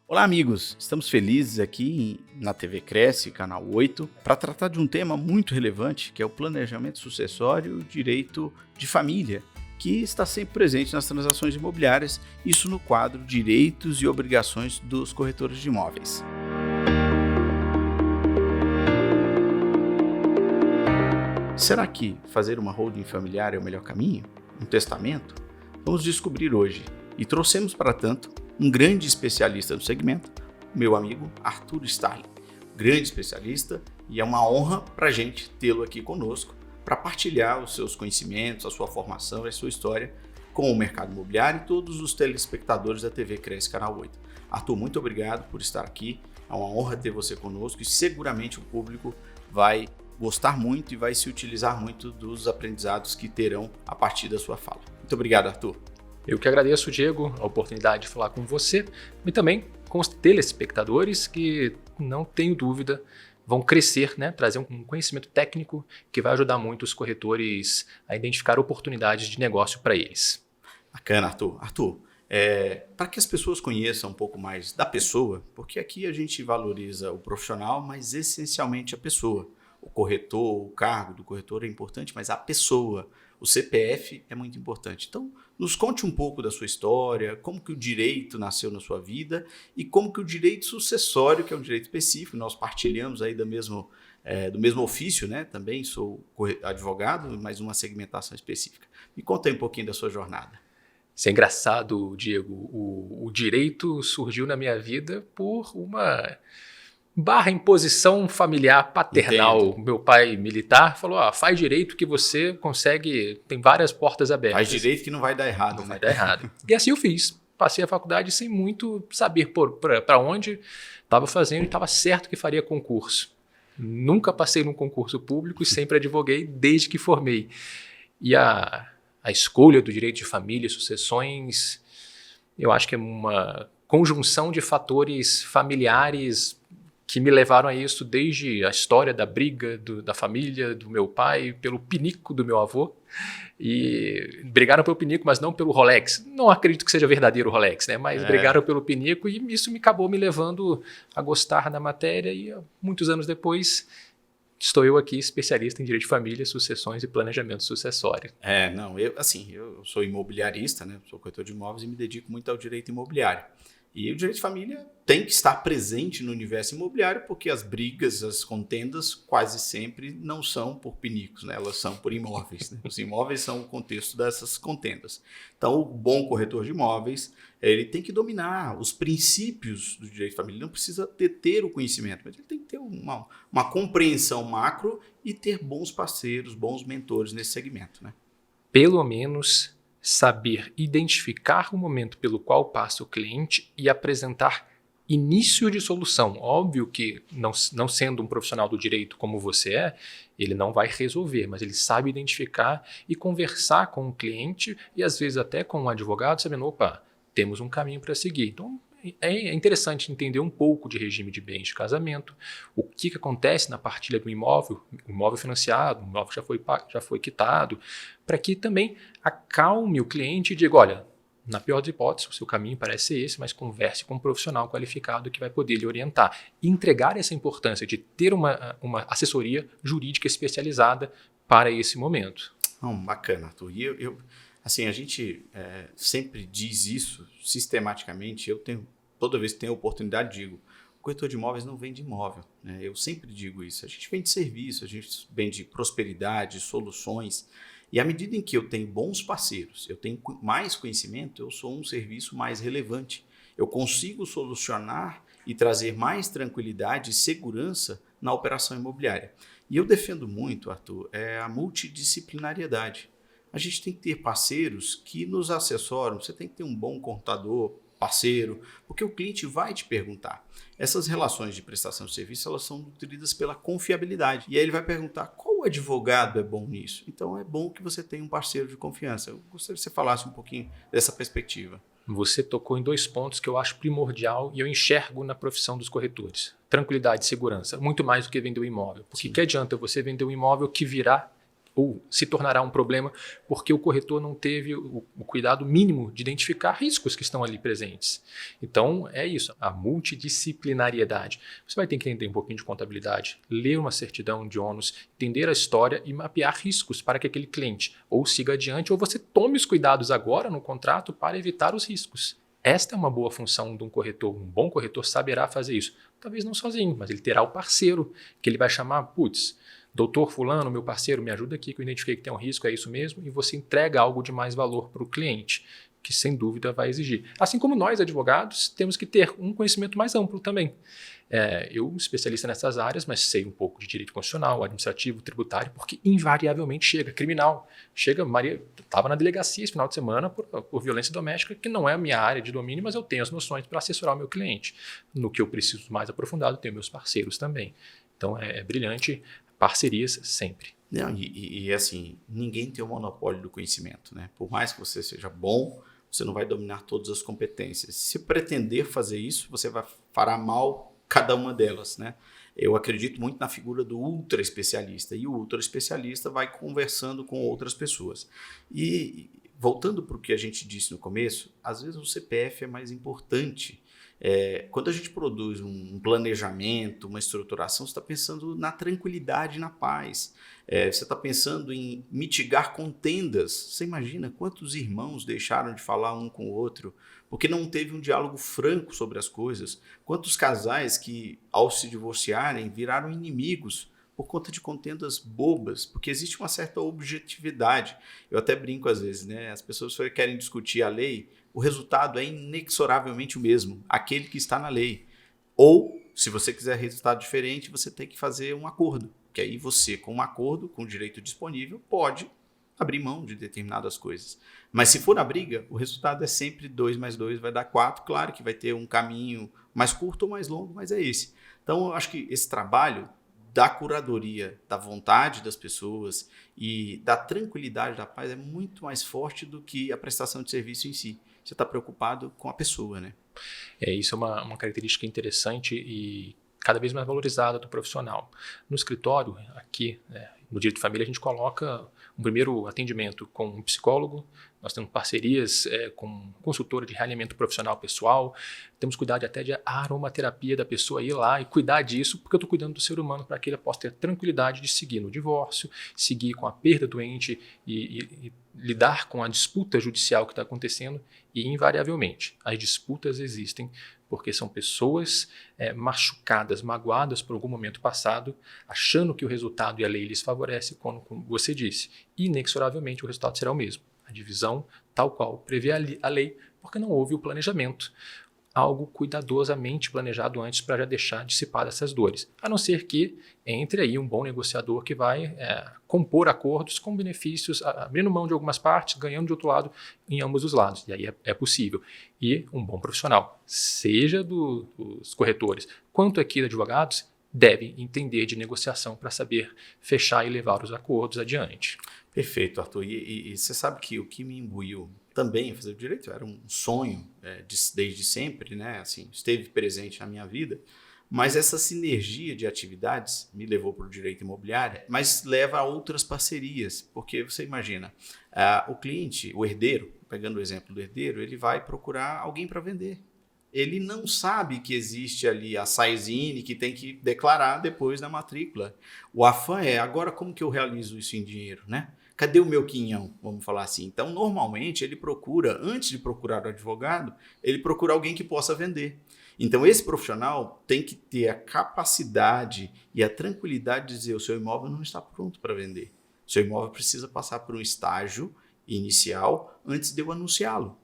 Olá, amigos! Estamos felizes aqui na TV Cresce, canal 8, para tratar de um tema muito relevante, que é o planejamento sucessório e o direito de família, que está sempre presente nas transações imobiliárias, isso no quadro Direitos e Obrigações dos Corretores de Imóveis. Será que fazer uma holding familiar é o melhor caminho? Um testamento? Vamos descobrir hoje. E trouxemos para tanto um grande especialista no segmento, meu amigo Arthur Starling. Grande especialista, e é uma honra para a gente tê-lo aqui conosco para partilhar os seus conhecimentos, a sua formação e a sua história com o mercado imobiliário e todos os telespectadores da TV Cresce Canal 8. Arthur, muito obrigado por estar aqui. É uma honra ter você conosco e seguramente o público vai gostar muito e vai se utilizar muito dos aprendizados que terão a partir da sua fala. Muito obrigado, Arthur. Eu que agradeço, Diego, a oportunidade de falar com você e também com os telespectadores que, não tenho dúvida, vão crescer, trazer um conhecimento técnico que vai ajudar muito os corretores a identificar oportunidades de negócio para eles. Bacana, Arthur. Arthur, para que as pessoas conheçam um pouco mais da pessoa, porque aqui a gente valoriza o profissional, mas essencialmente a pessoa. O corretor, o cargo do corretor é importante, mas a pessoa, o CPF é muito importante. Então, nos conte um pouco da sua história, como que o direito nasceu na sua vida e como que o direito sucessório, que é um direito específico, nós partilhamos aí do mesmo ofício, Também sou advogado, mas uma segmentação específica. Me conta aí um pouquinho da sua jornada. Isso é engraçado, Diego. O direito surgiu na minha vida por uma imposição familiar paternal. Entendo. Meu pai militar falou, faz direito que você consegue, tem várias portas abertas. Faz direito que não vai dar errado. Não vai dar errado. E assim eu fiz. Passei a faculdade sem muito saber para onde estava fazendo e estava certo que faria concurso. Nunca passei num concurso público e sempre advoguei desde que formei. E a escolha do direito de família e sucessões, eu acho que é uma conjunção de fatores familiares que me levaram a isso desde a história da briga da família, do meu pai, pelo pinico do meu avô. E brigaram pelo pinico, mas não pelo Rolex. Não acredito que seja verdadeiro o Rolex, Mas brigaram pelo pinico e isso me acabou me levando a gostar da matéria e muitos anos depois estou eu aqui especialista em direito de família, sucessões e planejamento sucessório. Eu sou imobiliarista, Sou corretor de imóveis e me dedico muito ao direito imobiliário. E o direito de família tem que estar presente no universo imobiliário porque as brigas, as contendas quase sempre não são por pinicos, Elas são por imóveis. Os imóveis são o contexto dessas contendas. Então, o bom corretor de imóveis, ele tem que dominar os princípios do direito de família. Ele não precisa ter o conhecimento, mas ele tem que ter uma compreensão macro e ter bons parceiros, bons mentores nesse segmento, Pelo menos saber identificar o momento pelo qual passa o cliente e apresentar início de solução. Óbvio que, não sendo um profissional do direito como você ele não vai resolver, mas ele sabe identificar e conversar com o cliente e às vezes até com o advogado, sabendo, temos um caminho para seguir. Então, é interessante entender um pouco de regime de bens de casamento, o que acontece na partilha do imóvel, o imóvel financiado, o imóvel já foi quitado, para que também acalme o cliente e diga, olha, na pior das hipóteses, o seu caminho parece ser esse, mas converse com um profissional qualificado que vai poder lhe orientar. E entregar essa importância de ter uma assessoria jurídica especializada para esse momento. Bacana, Arthur. E a gente sempre diz isso sistematicamente. Toda vez que tenho oportunidade, digo, o corretor de imóveis não vende imóvel. Eu sempre digo isso. A gente vende serviço, a gente vende prosperidade, soluções. E à medida em que eu tenho bons parceiros, eu tenho mais conhecimento, eu sou um serviço mais relevante. Eu consigo solucionar e trazer mais tranquilidade e segurança na operação imobiliária. E eu defendo muito, Arthur, a multidisciplinariedade. A gente tem que ter parceiros que nos assessoram. Você tem que ter um bom contador, parceiro, porque o cliente vai te perguntar. Essas relações de prestação de serviço, elas são nutridas pela confiabilidade. E aí ele vai perguntar qual advogado é bom nisso. Então é bom que você tenha um parceiro de confiança. Eu gostaria que você falasse um pouquinho dessa perspectiva. Você tocou em 2 pontos que eu acho primordial e eu enxergo na profissão dos corretores. Tranquilidade e segurança, muito mais do que vender um imóvel. Porque que adianta você vender um imóvel que virá ou se tornará um problema porque o corretor não teve o cuidado mínimo de identificar riscos que estão ali presentes. Então, é isso, a multidisciplinariedade. Você vai ter que entender um pouquinho de contabilidade, ler uma certidão de ônus, entender a história e mapear riscos para que aquele cliente ou siga adiante ou você tome os cuidados agora no contrato para evitar os riscos. Esta é uma boa função de um corretor. Um bom corretor saberá fazer isso. Talvez não sozinho, mas ele terá o parceiro que ele vai chamar, putz, doutor fulano, meu parceiro, me ajuda aqui que eu identifiquei que tem um risco, é isso mesmo, e você entrega algo de mais valor para o cliente, que sem dúvida vai exigir. Assim como nós, advogados, temos que ter um conhecimento mais amplo também. Eu, especialista nessas áreas, mas sei um pouco de direito constitucional, administrativo, tributário, porque invariavelmente chega criminal. Chega, Maria, estava na delegacia esse final de semana por violência doméstica, que não é a minha área de domínio, mas eu tenho as noções para assessorar o meu cliente. No que eu preciso mais aprofundado, tenho meus parceiros também. Então, é brilhante. Parcerias sempre. Não, e assim, ninguém tem o monopólio do conhecimento, né? Por mais que você seja bom, você não vai dominar todas as competências. Se pretender fazer isso, você fará mal cada uma delas, né? Eu acredito muito na figura do ultra especialista, e o ultra especialista vai conversando com outras pessoas. E voltando para o que a gente disse no começo, às vezes o CPF é mais importante. Quando a gente produz um planejamento, uma estruturação, você está pensando na tranquilidade e na paz. Você está pensando em mitigar contendas. Você imagina quantos irmãos deixaram de falar um com o outro porque não teve um diálogo franco sobre as coisas? Quantos casais que, ao se divorciarem, viraram inimigos por conta de contendas bobas, porque existe uma certa objetividade. Eu até brinco às vezes, né? As pessoas querem discutir a lei, o resultado é inexoravelmente o mesmo, aquele que está na lei. Ou, se você quiser resultado diferente, você tem que fazer um acordo, que aí você, com um acordo, com o direito disponível, pode abrir mão de determinadas coisas. Mas se for na briga, o resultado é sempre 2 mais 2 vai dar 4. Claro que vai ter um caminho mais curto ou mais longo, mas é esse. Então, eu acho que esse trabalho da curadoria, da vontade das pessoas e da tranquilidade, da paz é muito mais forte do que a prestação de serviço em si. Você está preocupado com a pessoa, né? Isso é uma característica interessante e cada vez mais valorizada do profissional. No escritório, aqui, no Direito de Família, a gente coloca um primeiro atendimento com um psicólogo, nós temos parcerias com consultora de realinhamento profissional pessoal, temos cuidado até de aromaterapia da pessoa ir lá e cuidar disso, porque eu estou cuidando do ser humano para que ele possa ter tranquilidade de seguir no divórcio, seguir com a perda do ente e lidar com a disputa judicial que está acontecendo e, invariavelmente, as disputas existem porque são pessoas machucadas, magoadas por algum momento passado, achando que o resultado e a lei lhes favorece, como você disse. Inexoravelmente o resultado será o mesmo. A divisão, tal qual prevê a lei, porque não houve o planejamento. Algo cuidadosamente planejado antes para já deixar dissipadas essas dores. A não ser que entre aí um bom negociador que vai compor acordos com benefícios, abrindo mão de algumas partes, ganhando de outro lado em ambos os lados. E aí é possível. E um bom profissional, seja dos corretores quanto aqui de advogados, deve entender de negociação para saber fechar e levar os acordos adiante. Perfeito, Arthur. E você sabe que o que me imbuiu também fazer o direito era um sonho desde sempre, né? Assim, esteve presente na minha vida, mas essa sinergia de atividades me levou para o direito imobiliário, mas leva a outras parcerias, porque você imagina, o cliente, o herdeiro, pegando o exemplo do herdeiro, ele vai procurar alguém para vender. Ele não sabe que existe ali a SAESINE que tem que declarar depois na matrícula. O afã agora como que eu realizo isso em dinheiro, né? Cadê o meu quinhão, vamos falar assim? Então, normalmente, ele procura, antes de procurar o advogado, ele procura alguém que possa vender. Então, esse profissional tem que ter a capacidade e a tranquilidade de dizer o seu imóvel não está pronto para vender. O seu imóvel precisa passar por um estágio inicial antes de eu anunciá-lo.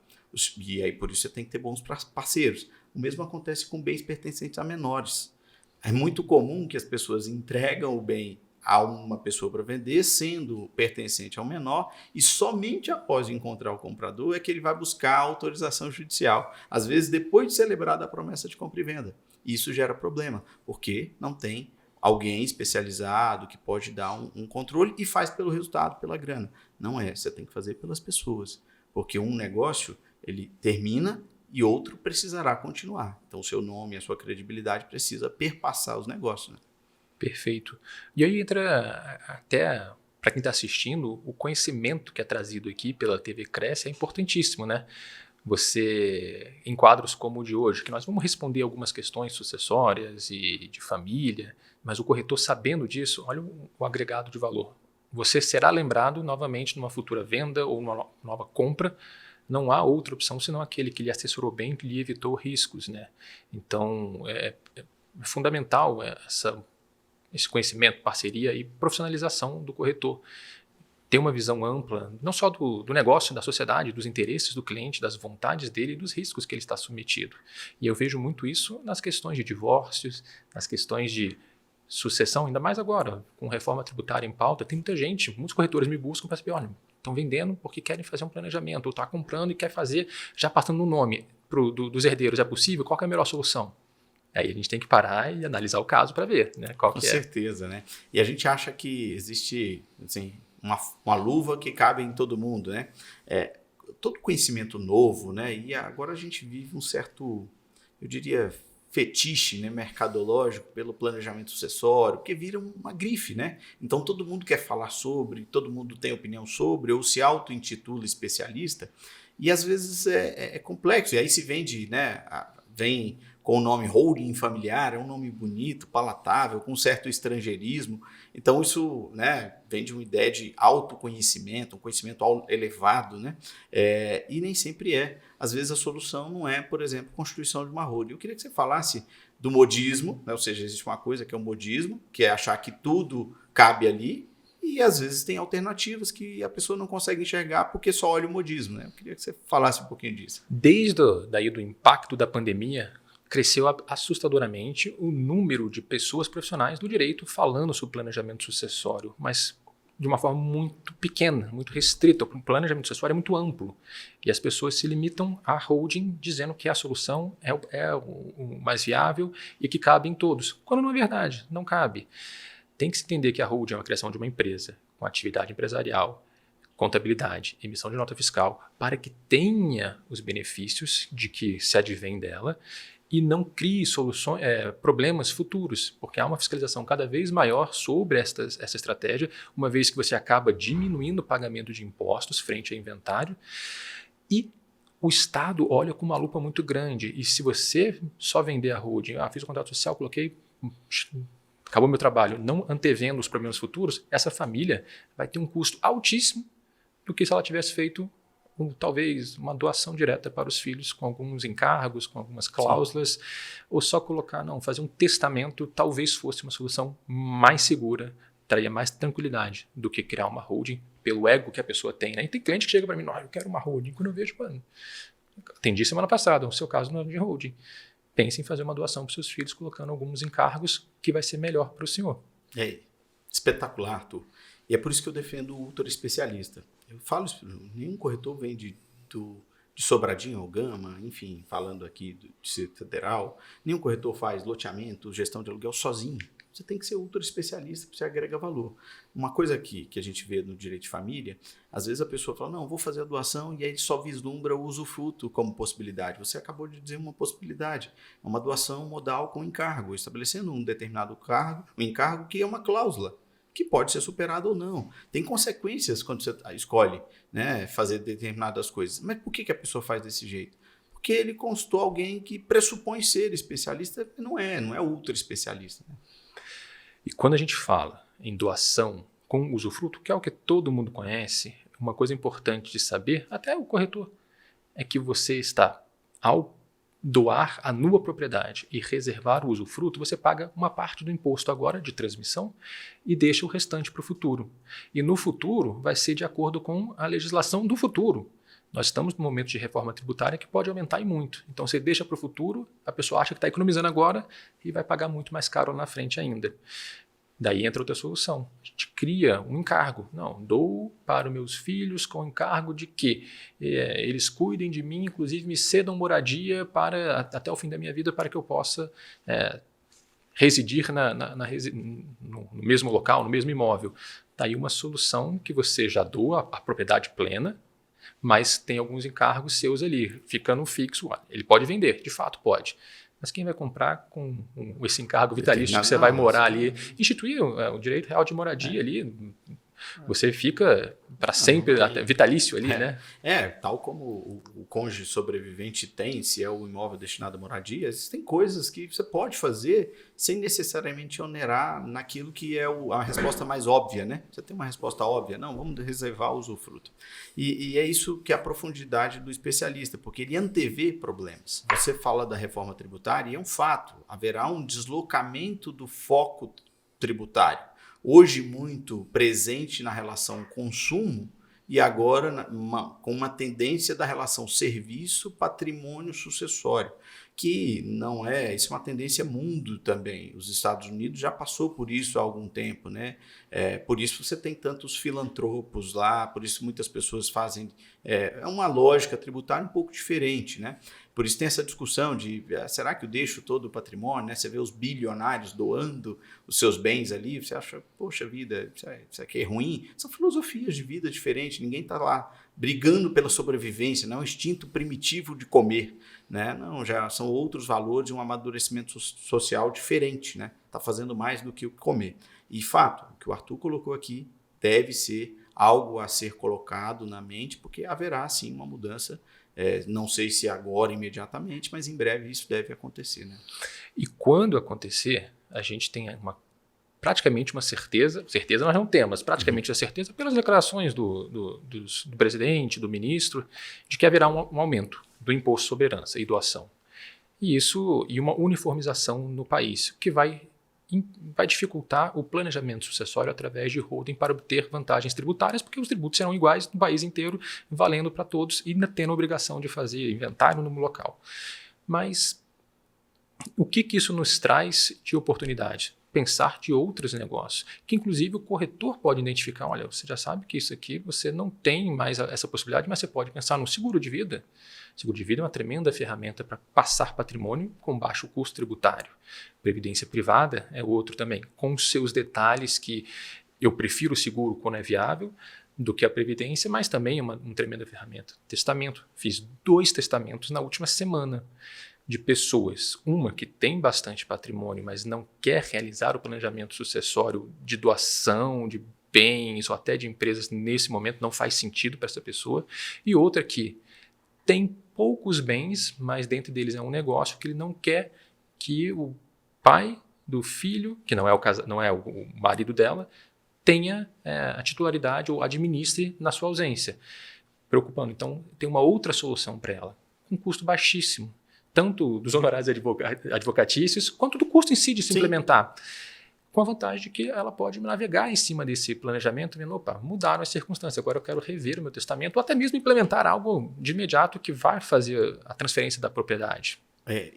E aí, por isso, você tem que ter bons parceiros. O mesmo acontece com bens pertencentes a menores. É muito comum que as pessoas entregam o bem a uma pessoa para vender, sendo pertencente ao menor, e somente após encontrar o comprador é que ele vai buscar a autorização judicial, às vezes depois de celebrada a promessa de compra e venda. Isso gera problema, porque não tem alguém especializado que pode dar um controle e faz pelo resultado, pela grana. Não é, você tem que fazer pelas pessoas, porque um negócio ele termina e outro precisará continuar. Então o seu nome, a sua credibilidade precisa perpassar os negócios, né? Perfeito. E aí entra até para quem está assistindo, o conhecimento que é trazido aqui pela TV Cresce é importantíssimo, né? Você, em quadros como o de hoje, que nós vamos responder algumas questões sucessórias e de família, mas o corretor sabendo disso, olha o agregado de valor. Você será lembrado novamente numa futura venda ou numa nova compra. Não há outra opção senão aquele que lhe assessorou bem, que lhe evitou riscos, né? Então, é fundamental esse conhecimento, parceria e profissionalização do corretor. Ter uma visão ampla, não só do negócio, da sociedade, dos interesses do cliente, das vontades dele e dos riscos que ele está submetido. E eu vejo muito isso nas questões de divórcios, nas questões de sucessão, ainda mais agora, com reforma tributária em pauta. Tem muita gente, muitos corretores me buscam para saber, olha, estão vendendo porque querem fazer um planejamento, ou está comprando e quer fazer, já passando o nome dos herdeiros. É possível? Qual que é a melhor solução? Aí a gente tem que parar e analisar o caso para ver, né, qual que é. Com certeza, né? E a gente acha que existe, assim, uma luva que cabe em todo mundo, né? Todo conhecimento novo, né? E agora a gente vive um certo, eu diria, fetiche, né, mercadológico pelo planejamento sucessório, porque vira uma grife, né? Então todo mundo quer falar sobre, todo mundo tem opinião sobre, ou se auto-intitula especialista, e às vezes é complexo, e aí se vende, né? Vem com o nome holding familiar, é um nome bonito, palatável, com um certo estrangeirismo. Então isso, né, vem de uma ideia de autoconhecimento, um conhecimento elevado, né? E nem sempre é. Às vezes a solução não é, por exemplo, a constituição de uma holding. Eu queria que você falasse do modismo, né? Ou seja, existe uma coisa que é o modismo, que é achar que tudo cabe ali, e às vezes tem alternativas que a pessoa não consegue enxergar porque só olha o modismo, né? Eu queria que você falasse um pouquinho disso. Desde daí do impacto da pandemia, cresceu assustadoramente o número de pessoas profissionais do direito falando sobre planejamento sucessório, mas de uma forma muito pequena, muito restrita. O planejamento sucessório é muito amplo e as pessoas se limitam à holding dizendo que a solução é o mais viável e que cabe em todos, quando não é verdade, não cabe. Tem que se entender que a holding é uma criação de uma empresa com atividade empresarial, contabilidade, emissão de nota fiscal, para que tenha os benefícios de que se advém dela e não crie problemas futuros, porque há uma fiscalização cada vez maior sobre essa estratégia, uma vez que você acaba diminuindo o pagamento de impostos frente a inventário, e o Estado olha com uma lupa muito grande. E se você só vender a holding, fiz o contrato social, coloquei, acabou meu trabalho, não antevendo os problemas futuros, essa família vai ter um custo altíssimo do que se ela tivesse feito talvez uma doação direta para os filhos com alguns encargos, com algumas cláusulas, ou só colocar, fazer um testamento talvez fosse uma solução mais segura, traria mais tranquilidade do que criar uma holding pelo ego que a pessoa tem, né? E tem cliente que chega para mim, eu quero uma holding, quando eu vejo, atendi semana passada, no seu caso não é de holding, pense em fazer uma doação para os seus filhos colocando alguns encargos que vai ser melhor para o senhor. Espetacular, Arthur. E é por isso que eu defendo o ultra especialista. Eu falo isso, nenhum corretor vem de Sobradinho ao Gama, enfim, falando aqui do Distrito Federal, nenhum corretor faz loteamento, gestão de aluguel sozinho. Você tem que ser ultra especialista para você agregar valor. Uma coisa aqui que a gente vê no direito de família, às vezes a pessoa fala, não, vou fazer a doação e aí só vislumbra o usufruto como possibilidade. Você acabou de dizer uma possibilidade, é uma doação modal com encargo, estabelecendo um determinado encargo que é uma cláusula, que pode ser superado ou não. Tem consequências quando você escolhe, né, fazer determinadas coisas. Mas por que a pessoa faz desse jeito? Porque ele consultou alguém que pressupõe ser especialista, não é ultra especialista. Né? E quando a gente fala em doação com usufruto, que é o que todo mundo conhece, uma coisa importante de saber, até o corretor, é que você está, ao doar a nua propriedade e reservar o usufruto, você paga uma parte do imposto agora de transmissão e deixa o restante para o futuro. E no futuro vai ser de acordo com a legislação do futuro. Nós estamos num momento de reforma tributária que pode aumentar e muito. Então você deixa para o futuro, a pessoa acha que está economizando agora e vai pagar muito mais caro na frente ainda. Daí entra outra solução. A gente cria um encargo. Não, dou para os meus filhos com encargo de que eles cuidem de mim, inclusive me cedam moradia até o fim da minha vida para que eu possa residir no mesmo local, no mesmo imóvel. Daí uma solução que você já doa a propriedade plena, mas tem alguns encargos seus ali, ficando fixo. Ele pode vender, de fato pode. Mas quem vai comprar com esse encargo vitalício que você vai morar ali, instituir o direito real de moradia ali, Você fica para sempre, até vitalício ali, né? Tal como o cônjuge sobrevivente tem, se é o imóvel destinado à moradia, existem coisas que você pode fazer sem necessariamente onerar naquilo que é a resposta mais óbvia, né? Você tem uma resposta óbvia, não, vamos reservar o usufruto. E é isso que é a profundidade do especialista, porque ele antevê problemas. Você fala da reforma tributária e é um fato, haverá um deslocamento do foco tributário. Hoje muito presente na relação consumo e agora com uma tendência da relação serviço-patrimônio sucessório, que não é, isso é uma tendência mundo também. Os Estados Unidos já passou por isso há algum tempo, né? Por isso você tem tantos filantropos lá, por isso muitas pessoas fazem, é uma lógica tributária um pouco diferente, né? Por isso tem essa discussão de, será que eu deixo todo o patrimônio, né? Você vê os bilionários doando os seus bens ali, você acha, poxa vida, isso aqui é ruim. São filosofias de vida diferentes, ninguém está lá brigando pela sobrevivência, não é um instinto primitivo de comer, né? Não, já são outros valores e um amadurecimento social diferente, né? Está fazendo mais do que comer. E fato, o que o Arthur colocou aqui deve ser algo a ser colocado na mente, porque haverá sim uma mudança. Não sei se agora imediatamente, mas em breve isso deve acontecer, né? E quando acontecer, a gente tem praticamente uma certeza nós não temos, mas praticamente a certeza pelas declarações do presidente, do ministro, de que haverá um aumento do imposto sobre herança e doação. E uma uniformização no país, que vai dificultar o planejamento sucessório através de holding para obter vantagens tributárias, porque os tributos serão iguais no país inteiro, valendo para todos e tendo a obrigação de fazer inventário no local. Mas o que isso nos traz de oportunidade? Pensar de outros negócios, que inclusive o corretor pode identificar, olha, você já sabe que isso aqui você não tem mais essa possibilidade, mas você pode pensar no seguro de vida. Seguro de vida é uma tremenda ferramenta para passar patrimônio com baixo custo tributário. Previdência privada é outro também, com seus detalhes que eu prefiro o seguro quando é viável do que a previdência, mas também é uma tremenda ferramenta. Testamento. Fiz 2 testamentos na última semana de pessoas. Uma que tem bastante patrimônio, mas não quer realizar o planejamento sucessório de doação, de bens ou até de empresas nesse momento, não faz sentido para essa pessoa. E outra que tem poucos bens, mas dentro deles é um negócio que ele não quer que o pai do filho, que não é o marido dela, tenha a titularidade ou administre na sua ausência. Preocupando. Então, tem uma outra solução para ela, com custo baixíssimo, tanto dos honorários advocatícios, quanto do custo em si de se implementar. Com a vantagem de que ela pode navegar em cima desse planejamento, vendo, opa, mudaram as circunstâncias, agora eu quero rever o meu testamento, ou até mesmo implementar algo de imediato que vai fazer a transferência da propriedade.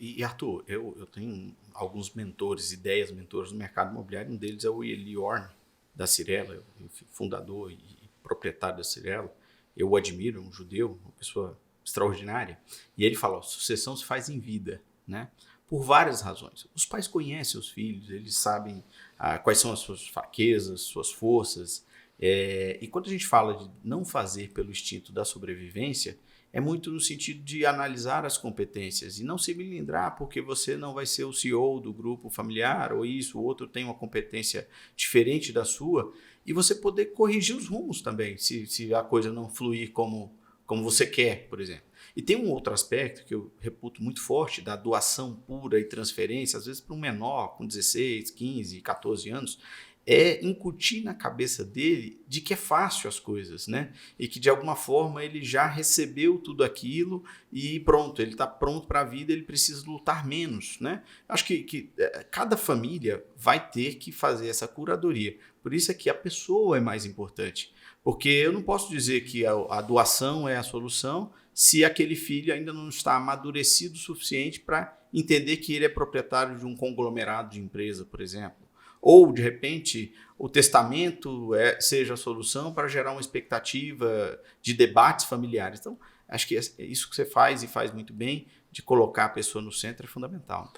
E Arthur, eu tenho alguns mentores no mercado imobiliário, um deles é o Eliorn da Cirela, fundador e proprietário da Cirela. Eu o admiro, um judeu, uma pessoa extraordinária. E ele fala, sucessão se faz em vida, né? Por várias razões. Os pais conhecem os filhos, eles sabem quais são as suas fraquezas, suas forças. E quando a gente fala de não fazer pelo instinto da sobrevivência, é muito no sentido de analisar as competências e não se melindrar porque você não vai ser o CEO do grupo familiar ou isso, o outro tem uma competência diferente da sua, e você poder corrigir os rumos também, se a coisa não fluir como você quer, por exemplo. E tem um outro aspecto que eu reputo muito forte da doação pura e transferência, às vezes para um menor com 16, 15, 14 anos, é incutir na cabeça dele de que é fácil as coisas, né? E que de alguma forma ele já recebeu tudo aquilo e pronto, ele está pronto para a vida, ele precisa lutar menos, né? Acho que cada família vai ter que fazer essa curadoria. Por isso é que a pessoa é mais importante. Porque eu não posso dizer que a doação é a solução se aquele filho ainda não está amadurecido o suficiente para entender que ele é proprietário de um conglomerado de empresa, por exemplo. Ou, de repente, o testamento seja a solução para gerar uma expectativa de debates familiares. Então, acho que isso que você faz e faz muito bem, de colocar a pessoa no centro, é fundamental.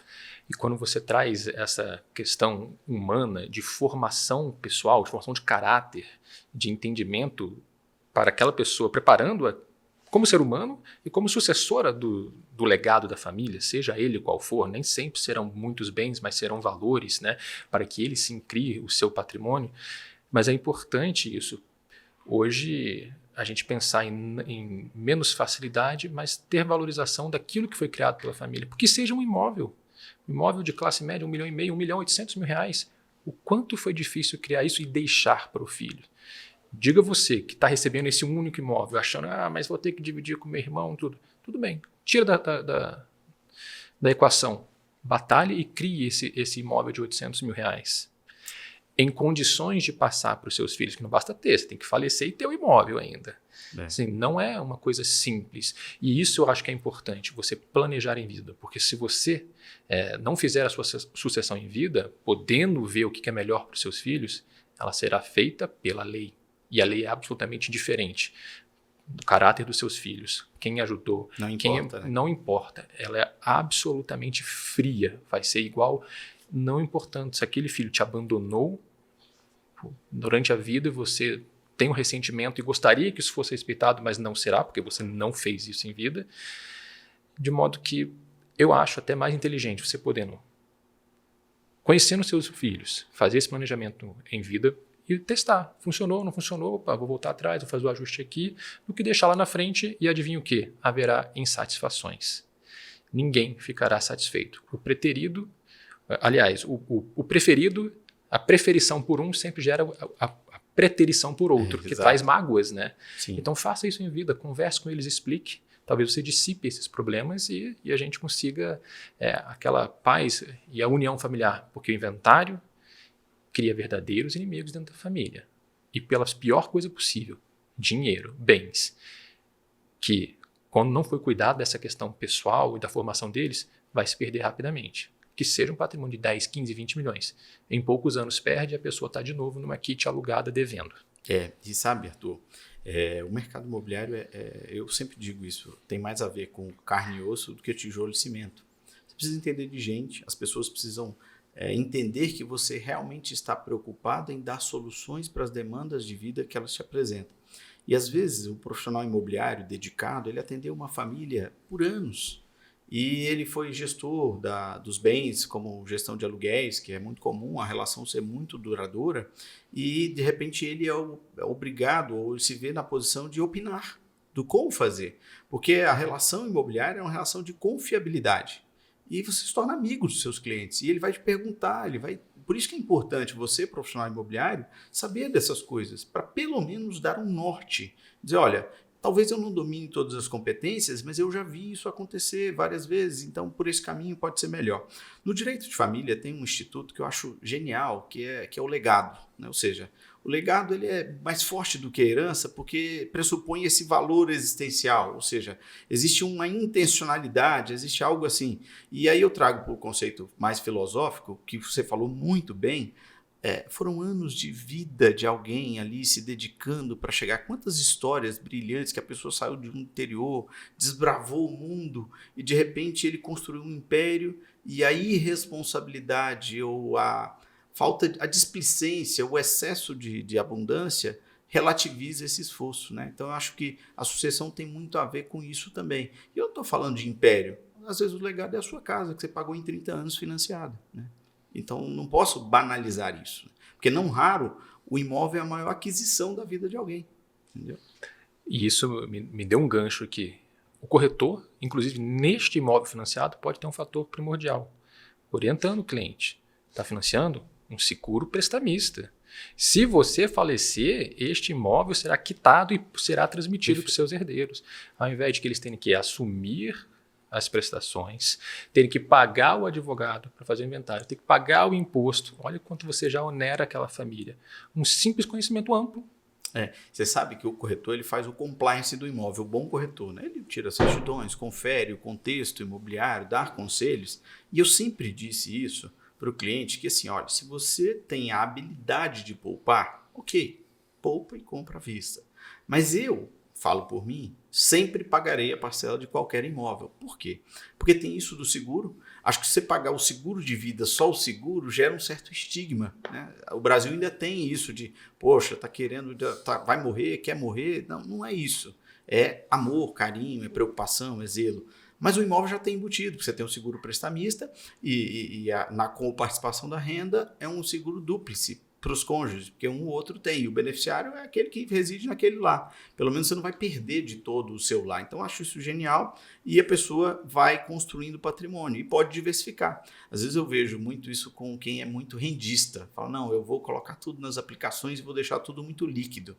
E quando você traz essa questão humana de formação pessoal, de formação de caráter, de entendimento para aquela pessoa, preparando-a como ser humano e como sucessora do legado da família, seja ele qual for, nem sempre serão muitos bens, mas serão valores, né, para que ele se crie o seu patrimônio. Mas é importante isso. Hoje, a gente pensar em menos facilidade, mas ter valorização daquilo que foi criado pela família. Porque seja um imóvel de classe média, 1,5 milhão, 1.800.000 reais. O quanto foi difícil criar isso e deixar para o filho. Diga você que está recebendo esse único imóvel, achando, mas vou ter que dividir com meu irmão, tudo. Tudo bem, tira da equação. Batalhe e crie esse imóvel de 800 mil reais. Em condições de passar para os seus filhos, que não basta ter, você tem que falecer e ter o imóvel ainda. Assim, não é uma coisa simples. E isso eu acho que é importante, você planejar em vida. Porque se você não fizer a sua sucessão em vida, podendo ver o que é melhor para os seus filhos, ela será feita pela lei. E a lei é absolutamente diferente do caráter dos seus filhos. Quem ajudou, não importa, né? Não importa. Ela é absolutamente fria. Vai ser igual, não importando se aquele filho te abandonou durante a vida, você tem um ressentimento e gostaria que isso fosse respeitado, mas não será, porque você não fez isso em vida. De modo que eu acho até mais inteligente você podendo, conhecendo seus filhos, fazer esse planejamento em vida e testar. Funcionou, não funcionou? Opa, vou voltar atrás, vou fazer o ajuste aqui, do que deixar lá na frente e adivinha o quê? Haverá insatisfações. Ninguém ficará satisfeito. O preterido, aliás, o preferido, a preferição por um sempre gera a preterição por outro, que traz mágoas, né? Sim. Então faça isso em vida, converse com eles, explique. Talvez você dissipe esses problemas e a gente consiga aquela paz e a união familiar, porque o inventário cria verdadeiros inimigos dentro da família. E pela pior coisa possível, dinheiro, bens, que quando não foi cuidado dessa questão pessoal e da formação deles, vai se perder rapidamente. Que seja um patrimônio de 10, 15, 20 milhões. Em poucos anos perde e a pessoa está de novo numa kit alugada devendo. E sabe, Arthur, o mercado imobiliário, eu sempre digo isso, tem mais a ver com carne e osso do que tijolo e cimento. Você precisa entender de gente, as pessoas precisam entender que você realmente está preocupado em dar soluções para as demandas de vida que elas te apresentam. E às vezes o profissional imobiliário dedicado, ele atendeu uma família por anos. E ele foi gestor dos bens, como gestão de aluguéis, que é muito comum, a relação ser muito duradoura, e de repente ele é obrigado, ou ele se vê na posição de opinar do como fazer, porque a relação imobiliária é uma relação de confiabilidade, e você se torna amigo dos seus clientes, e ele vai te perguntar, por isso que é importante você, profissional imobiliário, saber dessas coisas, para pelo menos dar um norte, dizer, olha, talvez eu não domine todas as competências, mas eu já vi isso acontecer várias vezes, então por esse caminho pode ser melhor. No direito de família tem um instituto que eu acho genial, que é o legado, né? Ou seja, o legado ele é mais forte do que a herança porque pressupõe esse valor existencial, ou seja, existe uma intencionalidade, existe algo assim. E aí eu trago para o conceito mais filosófico, que você falou muito bem, foram anos de vida de alguém ali se dedicando para chegar. Quantas histórias brilhantes que a pessoa saiu de um interior, desbravou o mundo e de repente ele construiu um império e a irresponsabilidade ou a falta, a displicência, o excesso de abundância relativiza esse esforço, né? Então eu acho que a sucessão tem muito a ver com isso também. E eu não estou falando de império. Às vezes o legado é a sua casa que você pagou em 30 anos financiada, né? Então, não posso banalizar isso, porque não raro o imóvel é a maior aquisição da vida de alguém, entendeu? E isso me deu um gancho aqui. O corretor, inclusive neste imóvel financiado, pode ter um fator primordial, orientando o cliente. Está financiando um seguro prestamista. Se você falecer, este imóvel será quitado e será transmitido para os seus herdeiros, ao invés de que eles tenham que assumir as prestações, terem que pagar o advogado para fazer o inventário, ter que pagar o imposto. Olha quanto você já onera aquela família. Um simples conhecimento amplo. Você sabe que o corretor ele faz o compliance do imóvel, o bom corretor, né? Ele tira certidões, confere o contexto imobiliário, dá conselhos. E eu sempre disse isso para o cliente, que assim, olha, se você tem a habilidade de poupar, ok, poupa e compra à vista. Mas eu falo por mim, sempre pagarei a parcela de qualquer imóvel. Por quê? Porque tem isso do seguro. Acho que se você pagar o seguro de vida, só o seguro, gera um certo estigma, né? O Brasil ainda tem isso de, poxa, tá querendo, vai morrer, quer morrer. Não, não é isso. É amor, carinho, é preocupação, é zelo. Mas o imóvel já tem embutido, porque você tem um seguro prestamista com participação da renda, é um seguro dúplice para os cônjuges, porque um ou outro tem. E o beneficiário é aquele que reside naquele lar. Pelo menos você não vai perder de todo o seu lar. Então, eu acho isso genial e a pessoa vai construindo patrimônio e pode diversificar. Às vezes eu vejo muito isso com quem é muito rendista. Fala, não, eu vou colocar tudo nas aplicações e vou deixar tudo muito líquido.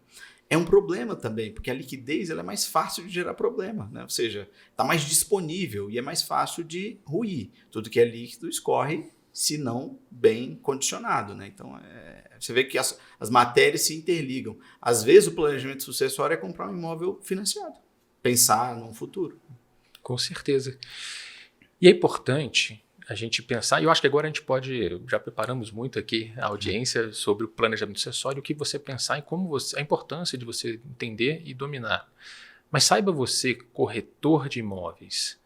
É um problema também, porque a liquidez ela é mais fácil de gerar problema, né? Ou seja, está mais disponível e é mais fácil de ruir. Tudo que é líquido escorre, se não bem condicionado, né? Então, você vê que as matérias se interligam. Às vezes, o planejamento sucessório é comprar um imóvel financiado, pensar no futuro. Com certeza. E é importante a gente pensar, e eu acho que agora a gente pode, já preparamos muito aqui a audiência sobre o planejamento sucessório, o que você pensar e como a importância de você entender e dominar. Mas saiba você, corretor de imóveis,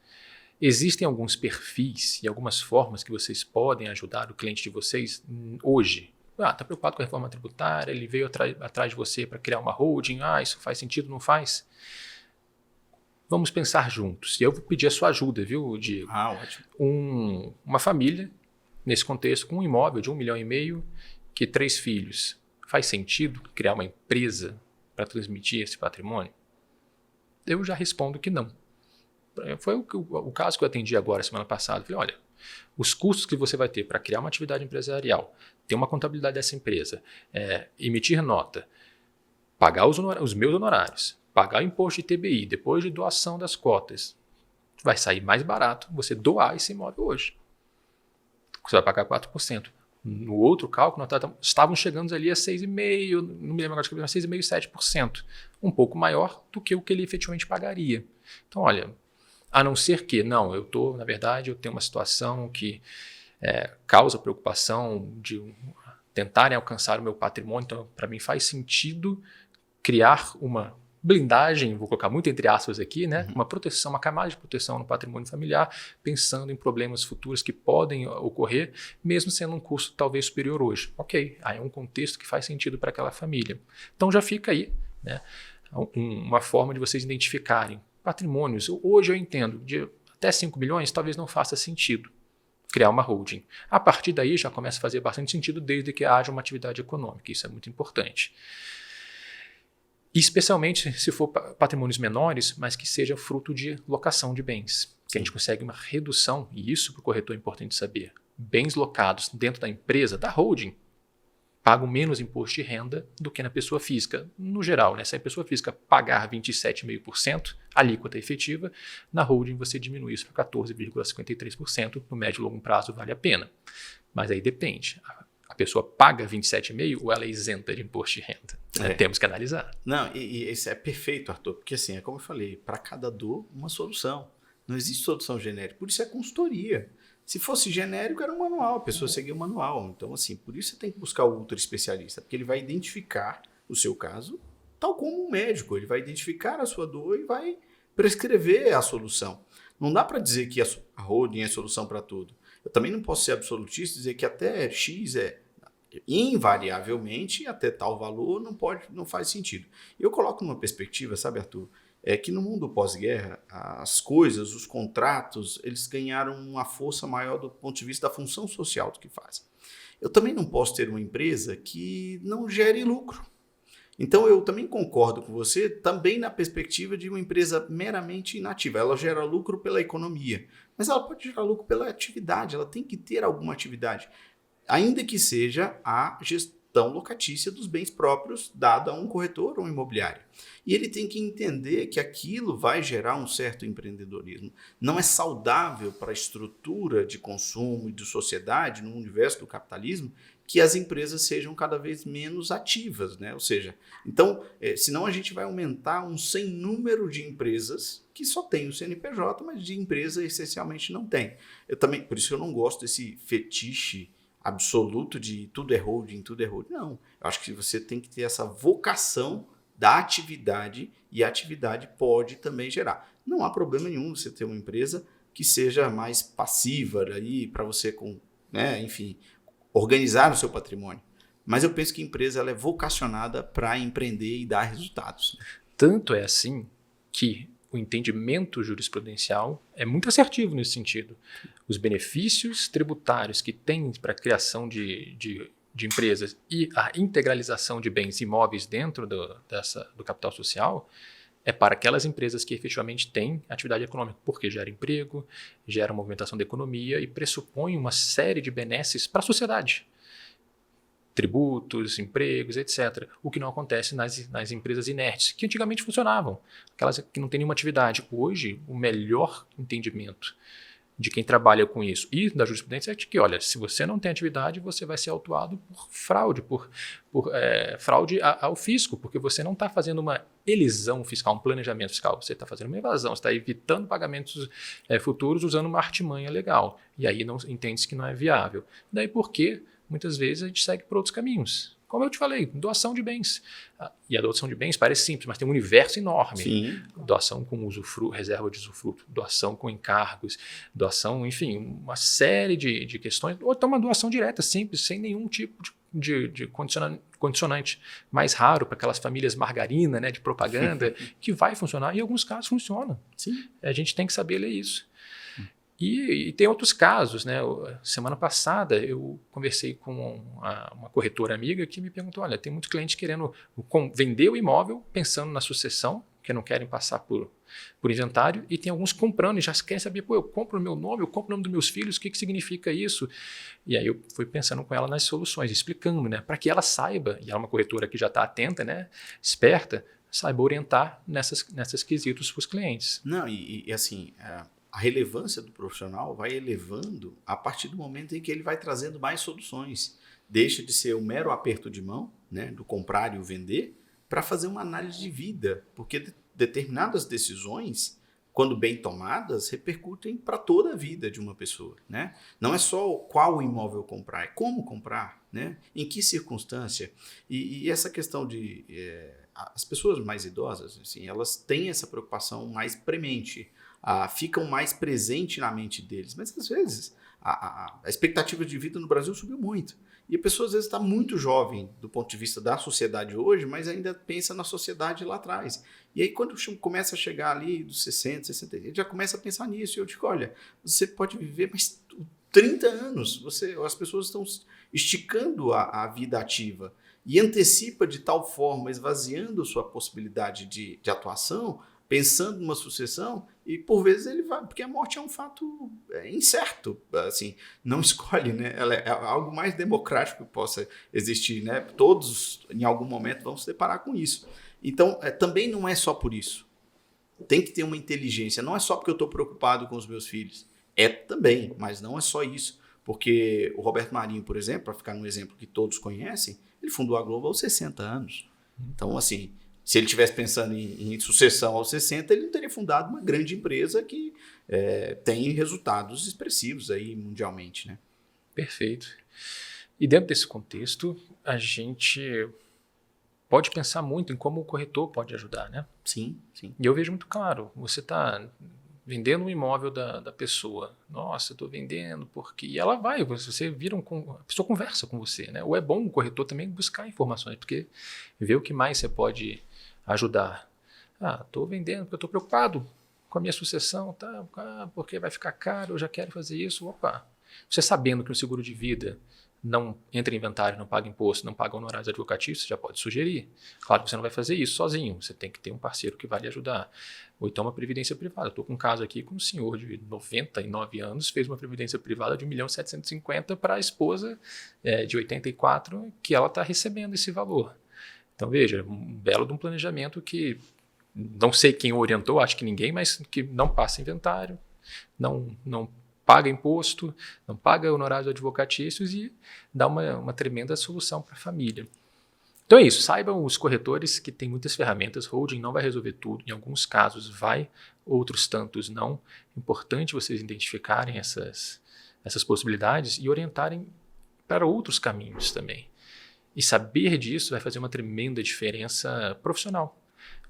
existem alguns perfis e algumas formas que vocês podem ajudar o cliente de vocês hoje. Está preocupado com a reforma tributária, ele veio atrás de você para criar uma holding, isso faz sentido, não faz? Vamos pensar juntos. E eu vou pedir a sua ajuda, viu, Diego? Ótimo. Uma família, nesse contexto, com um imóvel de 1,5 milhão, que 3 filhos. Faz sentido criar uma empresa para transmitir esse patrimônio? Eu já respondo que não. Foi o caso que eu atendi agora, semana passada. Falei, olha, os custos que você vai ter para criar uma atividade empresarial, ter uma contabilidade dessa empresa, emitir nota, pagar os meus honorários, pagar o imposto de TBI, depois de doação das cotas, vai sair mais barato você doar esse imóvel hoje. Você vai pagar 4%. No outro cálculo, nós estávamos chegando ali a 6,5%, não me lembro agora, 6,5%, 7%. Um pouco maior do que o que ele efetivamente pagaria. Então, olha, a não ser que, não, eu tenho uma situação que causa preocupação de tentarem alcançar o meu patrimônio, então para mim faz sentido criar uma blindagem, vou colocar muito entre aspas aqui, né? Uma proteção, uma camada de proteção no patrimônio familiar, pensando em problemas futuros que podem ocorrer, mesmo sendo um custo talvez superior hoje. Ok, aí é um contexto que faz sentido para aquela família. Então já fica aí, né? Uma forma de vocês identificarem patrimônios. Hoje eu entendo, de até 5 milhões talvez não faça sentido criar uma holding. A partir daí já começa a fazer bastante sentido desde que haja uma atividade econômica, isso é muito importante. E especialmente se for patrimônios menores, mas que seja fruto de locação de bens, que a gente consegue uma redução, e isso para o corretor é importante saber. Bens locados dentro da empresa, da holding, pagam menos imposto de renda do que na pessoa física. No geral, né? Se a pessoa física pagar 27,5%, alíquota efetiva, na holding você diminui isso para 14,53%, no médio e longo prazo vale a pena. Mas aí depende. A pessoa paga 27,5% ou ela é isenta de imposto de renda? Temos que analisar. Não, e isso é perfeito, Arthur, porque assim, é como eu falei, para cada dor, uma solução. Não existe solução genérica, por isso é consultoria. Se fosse genérico, era um manual, a pessoa seguia o manual. Então, assim, por isso você tem que buscar o ultra especialista, porque ele vai identificar o seu caso, tal como um médico, ele vai identificar a sua dor e vai prescrever a solução. Não dá para dizer que a holding é a solução para tudo. Eu também não posso ser absolutista e dizer que até X invariavelmente, até tal valor não faz sentido. Eu coloco numa perspectiva, sabe, Arthur, que no mundo pós-guerra, as coisas, os contratos, eles ganharam uma força maior do ponto de vista da função social do que fazem. Eu também não posso ter uma empresa que não gere lucro. Então, eu também concordo com você, também na perspectiva de uma empresa meramente inativa. Ela gera lucro pela economia, mas ela pode gerar lucro pela atividade, ela tem que ter alguma atividade, ainda que seja a gestão locatícia dos bens próprios dada a um corretor ou um imobiliário. E ele tem que entender que aquilo vai gerar um certo empreendedorismo. Não é saudável para a estrutura de consumo e de sociedade no universo do capitalismo que as empresas sejam cada vez menos ativas, né? Ou seja, então, senão a gente vai aumentar um sem número de empresas que só tem o CNPJ, mas de empresa essencialmente não tem. Por isso que eu não gosto desse fetiche absoluto de tudo é holding, tudo é holding. Não, eu acho que você tem que ter essa vocação da atividade e a atividade pode também gerar. Não há problema nenhum você ter uma empresa que seja mais passiva para você, enfim, organizar o seu patrimônio. Mas eu penso que a empresa ela é vocacionada para empreender e dar resultados. Tanto é assim que o entendimento jurisprudencial é muito assertivo nesse sentido. Os benefícios tributários que tem para a criação de de empresas e a integralização de bens imóveis dentro do capital social é para aquelas empresas que efetivamente têm atividade econômica, porque gera emprego, gera movimentação da economia e pressupõe uma série de benesses para a sociedade. Tributos, empregos, etc. O que não acontece nas empresas inertes, que antigamente funcionavam, aquelas que não têm nenhuma atividade. Hoje, o melhor entendimento de quem trabalha com isso e da jurisprudência é de que, olha, se você não tem atividade, você vai ser autuado por fraude, fraude ao fisco, porque você não está fazendo uma elisão fiscal, um planejamento fiscal, você está fazendo uma evasão, você está evitando pagamentos futuros usando uma artimanha legal. E aí não entende-se que não é viável. Daí porque muitas vezes a gente segue por outros caminhos. Como eu te falei, doação de bens. E a doação de bens parece simples, mas tem um universo enorme. Sim. Doação com reserva de usufruto, doação com encargos, doação, enfim, uma série de questões. Ou então uma doação direta, simples, sem nenhum tipo de condicionante mais raro para aquelas famílias margarina, né, de propaganda, que vai funcionar. E em alguns casos funciona. Sim. A gente tem que saber ler isso. E tem outros casos, né? Semana passada eu conversei com uma corretora amiga que me perguntou, olha, tem muitos clientes querendo vender o imóvel pensando na sucessão, que não querem passar por inventário, e tem alguns comprando e já querem saber, eu compro o meu nome, eu compro o nome dos meus filhos, o que significa isso? E aí eu fui pensando com ela nas soluções, explicando, né? Para que ela saiba, e ela é uma corretora que já está atenta, né? Esperta, saiba orientar nessas quesitos para os clientes. Não, e assim... A relevância do profissional vai elevando a partir do momento em que ele vai trazendo mais soluções. Deixa de ser um mero aperto de mão, né, do comprar e o vender, para fazer uma análise de vida. Porque determinadas decisões, quando bem tomadas, repercutem para toda a vida de uma pessoa. Né? Não é só qual imóvel comprar, é como comprar, né? Em que circunstância. E essa questão de... as pessoas mais idosas, assim, elas têm essa preocupação mais premente, ficam mais presentes na mente deles. Mas, às vezes, a expectativa de vida no Brasil subiu muito. E a pessoa, às vezes, está muito jovem do ponto de vista da sociedade hoje, mas ainda pensa na sociedade lá atrás. E aí, quando começa a chegar ali dos 60, 60, ele já começa a pensar nisso. E eu digo, olha, você pode viver mais 30 anos. As pessoas estão esticando a vida ativa e antecipa de tal forma, esvaziando sua possibilidade de atuação, pensando numa sucessão, e por vezes ele vai, porque a morte é um fato incerto, assim, não escolhe, né? Ela é algo mais democrático que possa existir, né? Todos, em algum momento, vão se deparar com isso. Então, também não é só por isso. Tem que ter uma inteligência, não é só porque eu estou preocupado com os meus filhos, é também, mas não é só isso, porque o Roberto Marinho, por exemplo, para ficar num exemplo que todos conhecem, ele fundou a Globo aos 60 anos. Então, assim, se ele estivesse pensando em sucessão aos 60, ele não teria fundado uma grande empresa que tem resultados expressivos aí mundialmente, né? Perfeito. E dentro desse contexto, a gente pode pensar muito em como o corretor pode ajudar, né? Sim, sim. E eu vejo muito claro, você está vendendo um imóvel da pessoa. Nossa, eu estou vendendo porque... E ela vai, você vira a pessoa conversa com você, né? Ou é bom o corretor também buscar informações, porque vê o que mais você pode ajudar. Estou vendendo porque eu estou preocupado com a minha sucessão, tá? Porque vai ficar caro, eu já quero fazer isso. Opa! Você sabendo que o seguro de vida não entra em inventário, não paga imposto, não paga honorários advocatícios, você já pode sugerir. Claro que você não vai fazer isso sozinho, você tem que ter um parceiro que vai lhe ajudar. Ou então uma previdência privada. Estou com um caso aqui com um senhor de 99 anos, fez uma previdência privada de 1.750.000 para a esposa de 84, que ela está recebendo esse valor. Então, veja, um belo de um planejamento que não sei quem orientou, acho que ninguém, mas que não passa inventário, não paga imposto, não paga honorários advocatícios e dá uma tremenda solução para a família. Então é isso, saibam os corretores que tem muitas ferramentas, holding não vai resolver tudo, em alguns casos vai, outros tantos não. É importante vocês identificarem essas possibilidades e orientarem para outros caminhos também. E saber disso vai fazer uma tremenda diferença profissional.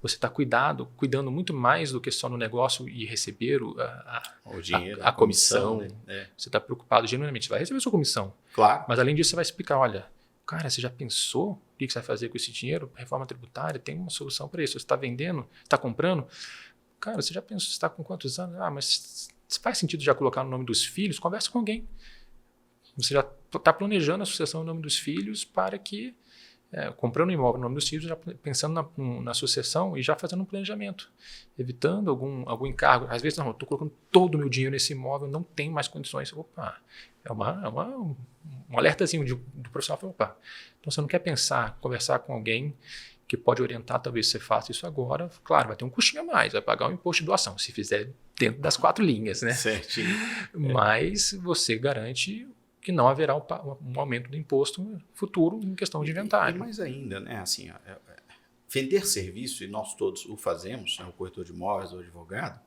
Você está cuidando muito mais do que só no negócio e receber o dinheiro, a comissão. Né? Você está preocupado genuinamente, você vai receber a sua comissão. Claro. Mas além disso, você vai explicar, olha, cara, você já pensou o que você vai fazer com esse dinheiro? Reforma tributária, tem uma solução para isso. Você está vendendo, está comprando? Cara, você já pensou, você está com quantos anos? Mas faz sentido já colocar no nome dos filhos? Conversa com alguém. Você já está planejando a sucessão em nome dos filhos para que, comprando um imóvel no nome dos filhos, já pensando na sucessão e já fazendo um planejamento, evitando algum encargo. Às vezes, não, eu estou colocando todo o meu dinheiro nesse imóvel, não tenho mais condições. Opa, um alertazinho do profissional. Opa, então você não quer conversar com alguém que pode orientar, talvez você faça isso agora. Claro, vai ter um custinho a mais, vai pagar um imposto de doação, se fizer dentro das 4 linhas, né? Certinho. Mas você garante que não haverá um aumento do imposto futuro em questão de inventário. E mais ainda, né? Assim, vender serviço, e nós todos o fazemos, né, o corretor de imóveis, o advogado,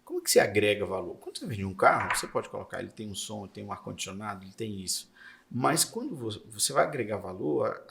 como que você agrega valor? Quando você vende um carro, você pode colocar, ele tem um som, ele tem um ar-condicionado, ele tem isso. Mas quando você vai agregar valor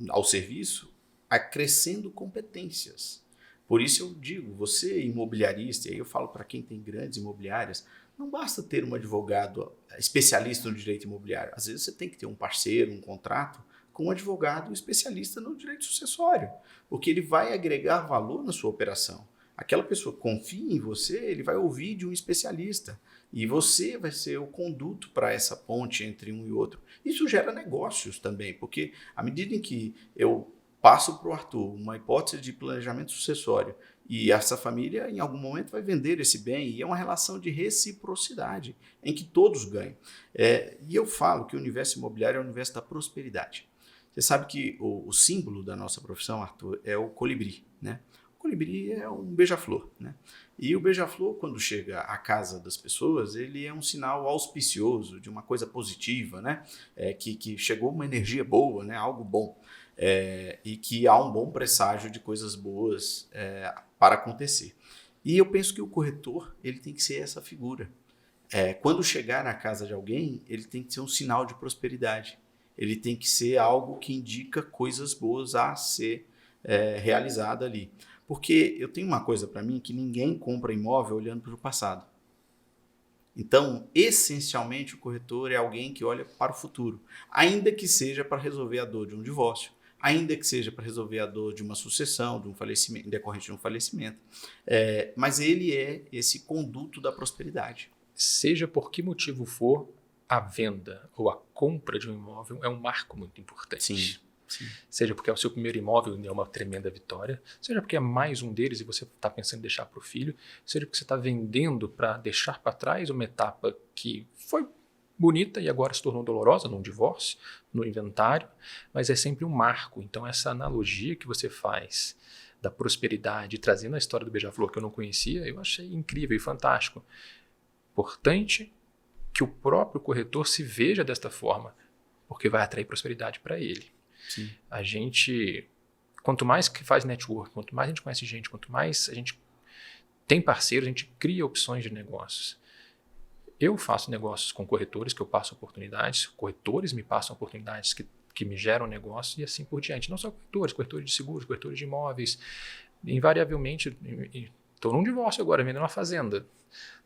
ao serviço, acrescendo competências. Por isso eu digo, você imobiliarista, e aí eu falo para quem tem grandes imobiliárias, não basta ter um advogado especialista no direito imobiliário. Às vezes você tem que ter um parceiro, um contrato com um advogado especialista no direito sucessório, porque ele vai agregar valor na sua operação. Aquela pessoa confia em você, ele vai ouvir de um especialista e você vai ser o conduto para essa ponte entre um e outro. Isso gera negócios também, porque à medida em que eu passo para o Arthur uma hipótese de planejamento sucessório e essa família em algum momento vai vender esse bem e é uma relação de reciprocidade em que todos ganham. E eu falo que o universo imobiliário é o universo da prosperidade. Você sabe que o símbolo da nossa profissão, Arthur, é o colibri, né? O colibri é um beija-flor, né? E o beija-flor, quando chega à casa das pessoas, ele é um sinal auspicioso de uma coisa positiva, né? Que chegou uma energia boa, né? Algo bom. E que há um bom presságio de coisas boas para acontecer. E eu penso que o corretor ele tem que ser essa figura. Quando chegar na casa de alguém, ele tem que ser um sinal de prosperidade. Ele tem que ser algo que indica coisas boas a ser realizada ali. Porque eu tenho uma coisa para mim que ninguém compra imóvel olhando para o passado. Então, essencialmente, o corretor é alguém que olha para o futuro, ainda que seja para resolver a dor de um divórcio, ainda que seja para resolver a dor de uma sucessão, de um falecimento, decorrente de um falecimento. Mas ele é esse conduto da prosperidade. Seja por que motivo for, a venda ou a compra de um imóvel é um marco muito importante. Sim. Seja porque é o seu primeiro imóvel e é uma tremenda vitória, seja porque é mais um deles e você está pensando em deixar para o filho, seja porque você está vendendo para deixar para trás uma etapa que foi bonita e agora se tornou dolorosa num divórcio, no inventário, mas é sempre um marco. Então essa analogia que você faz da prosperidade, trazendo a história do beija-flor que eu não conhecia, eu achei incrível e fantástico. Importante que o próprio corretor se veja desta forma, porque vai atrair prosperidade para ele. Sim. A gente, quanto mais que faz network, quanto mais a gente conhece gente, quanto mais a gente tem parceiros, a gente cria opções de negócios. Eu faço negócios com corretores que eu passo oportunidades, corretores me passam oportunidades que me geram negócio e assim por diante. Não só corretores de seguros, corretores de imóveis. Invariavelmente, estou num divórcio agora, vendendo uma fazenda.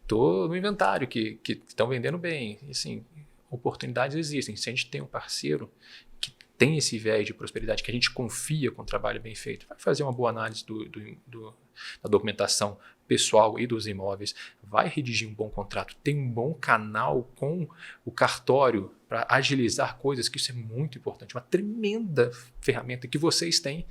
Estou no inventário que estão vendendo bem. E, assim, oportunidades existem. Se a gente tem um parceiro que tem esse viés de prosperidade, que a gente confia com o trabalho bem feito, vai fazer uma boa análise da documentação pessoal e dos imóveis, vai redigir um bom contrato, tem um bom canal com o cartório para agilizar coisas, que isso é muito importante. Uma tremenda ferramenta que vocês têm,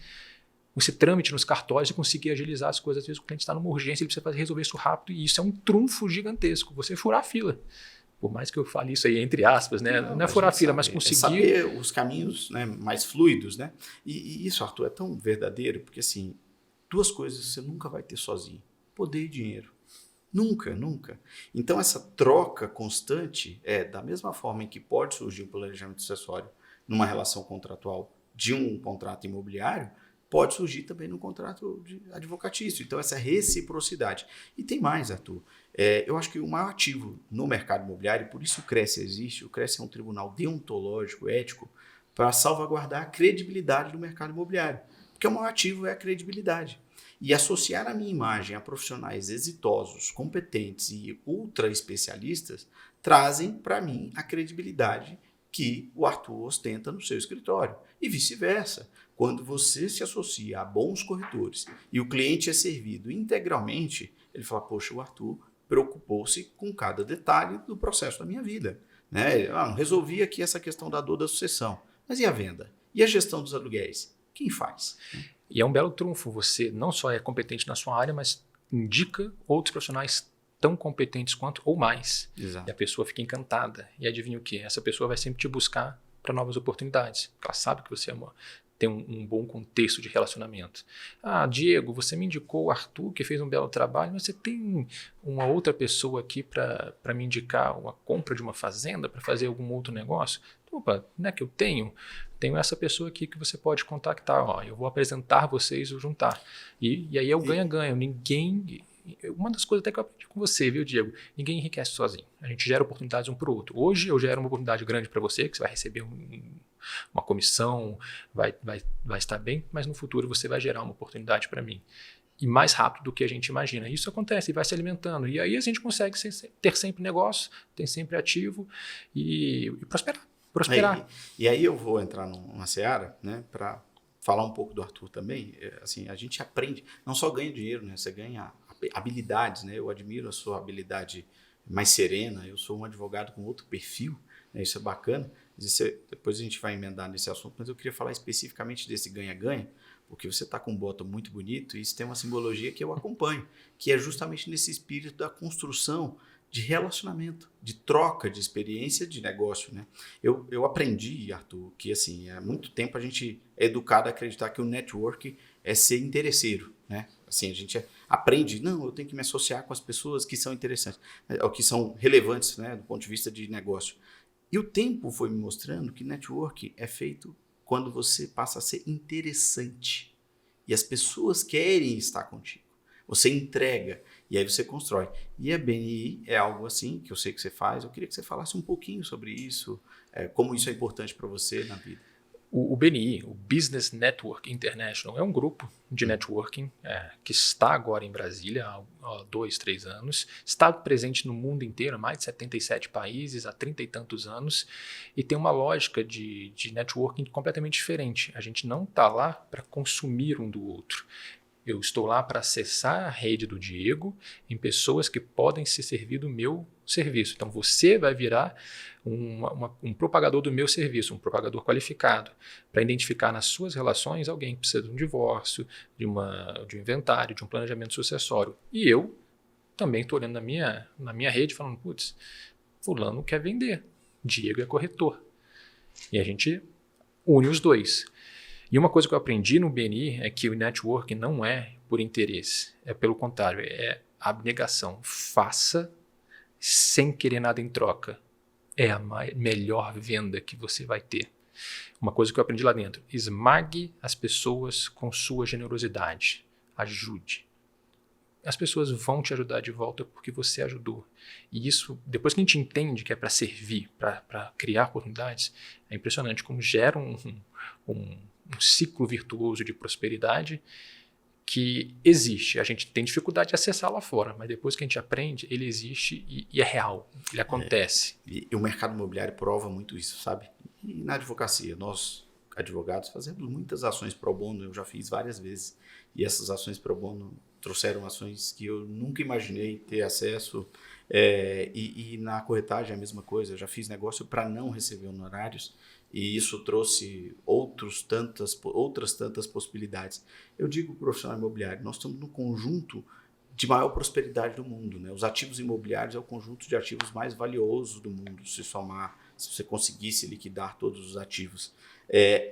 esse trâmite nos cartórios e conseguir agilizar as coisas. Às vezes o cliente está numa urgência, ele precisa resolver isso rápido e isso é um trunfo gigantesco, você furar a fila. Por mais que eu fale isso aí entre aspas, né? Não é furar a fila, mas conseguir... saber os caminhos, né, mais fluidos, né? E isso, Arthur, é tão verdadeiro, porque assim, 2 coisas você nunca vai ter sozinho. Poder e dinheiro. Nunca, nunca. Então essa troca constante da mesma forma em que pode surgir um planejamento sucessório numa relação contratual de um contrato imobiliário, pode surgir também no contrato de advocatício. Então, essa reciprocidade. E tem mais, Arthur. Eu acho que o maior ativo no mercado imobiliário, por isso o CRECE existe, o CRECE é um tribunal deontológico, ético, para salvaguardar a credibilidade do mercado imobiliário. Porque o maior ativo é a credibilidade. E associar a minha imagem a profissionais exitosos, competentes e ultra especialistas trazem para mim a credibilidade que o Arthur ostenta no seu escritório. E vice-versa. Quando você se associa a bons corretores e o cliente é servido integralmente, ele fala, poxa, o Arthur preocupou-se com cada detalhe do processo da minha vida. né? Resolvi aqui essa questão da dor da sucessão. Mas e a venda? E a gestão dos aluguéis? Quem faz? E é um belo trunfo. Você não só é competente na sua área, mas indica outros profissionais tão competentes quanto ou mais. Exato. E a pessoa fica encantada. E adivinha o quê? Essa pessoa vai sempre te buscar para novas oportunidades. Ela sabe que você tem um bom contexto de relacionamento. Diego, você me indicou o Arthur, que fez um belo trabalho, mas você tem uma outra pessoa aqui para me indicar uma compra de uma fazenda, para fazer algum outro negócio? Opa, não é que eu tenho essa pessoa aqui que você pode contactar. Eu vou apresentar vocês ou juntar. E aí é o ganha-ganha. Uma das coisas até que eu aprendi com você, viu, Diego? Ninguém enriquece sozinho. A gente gera oportunidades um para o outro. Hoje eu gero uma oportunidade grande para você, que você vai receber uma comissão, vai estar bem, mas no futuro você vai gerar uma oportunidade para mim. E mais rápido do que a gente imagina. Isso acontece e vai se alimentando. E aí a gente consegue ter sempre negócio, ter sempre ativo e prosperar. E aí eu vou entrar numa seara, né, para falar um pouco do Arthur também. Assim, a gente aprende, não só ganha dinheiro, né, você ganha habilidades, né? Eu admiro a sua habilidade mais serena. Eu sou um advogado com outro perfil, né? Isso é bacana. Depois a gente vai emendar nesse assunto, mas eu queria falar especificamente desse ganha-ganha, porque você está com um bottom muito bonito e isso tem uma simbologia que eu acompanho, que é justamente nesse espírito da construção de relacionamento, de troca de experiência de negócio, né? Eu aprendi, Arthur, que assim, há muito tempo a gente é educado a acreditar que o network é ser interesseiro, né? Assim, a gente aprende, não, eu tenho que me associar com as pessoas que são interessantes, ou que são relevantes, né, do ponto de vista de negócio. E o tempo foi me mostrando que network é feito quando você passa a ser interessante. E as pessoas querem estar contigo. Você entrega e aí você constrói. E a BNI é algo assim, que eu sei que você faz. Eu queria que você falasse um pouquinho sobre isso, como isso é importante para você na vida. O BNI, o Business Network International, é um grupo de networking que está agora em Brasília há 2, 3 anos, está presente no mundo inteiro, mais de 77 países, há 30 e tantos anos, e tem uma lógica de networking completamente diferente. A gente não está lá para consumir um do outro. Eu estou lá para acessar a rede do Diego em pessoas que podem se servir do meu serviço. Então, você vai virar um propagador do meu serviço, um propagador qualificado, para identificar nas suas relações alguém que precisa de um divórcio, de um inventário, de um planejamento sucessório. E eu também estou olhando na minha rede falando, putz, fulano quer vender, Diego é corretor. E a gente une os dois. E uma coisa que eu aprendi no BNI é que o network não é por interesse, é pelo contrário, é abnegação. Faça sem querer nada em troca. É a melhor venda que você vai ter. Uma coisa que eu aprendi lá dentro, esmague as pessoas com sua generosidade. Ajude. As pessoas vão te ajudar de volta porque você ajudou. E isso, depois que a gente entende que é para servir, para criar oportunidades, é impressionante como gera um ciclo virtuoso de prosperidade que existe. A gente tem dificuldade de acessar lá fora, mas depois que a gente aprende, ele existe e é real, ele acontece. E o mercado imobiliário prova muito isso, sabe? E na advocacia, nós, advogados, fazemos muitas ações pro bono, eu já fiz várias vezes, e essas ações pro bono trouxeram ações que eu nunca imaginei ter acesso, e na corretagem é a mesma coisa, eu já fiz negócio para não receber honorários, e isso trouxe outras tantas possibilidades. Eu digo profissional imobiliário, nós estamos no conjunto de maior prosperidade do mundo, né? Os ativos imobiliários é o conjunto de ativos mais valioso do mundo, se você conseguisse liquidar todos os ativos.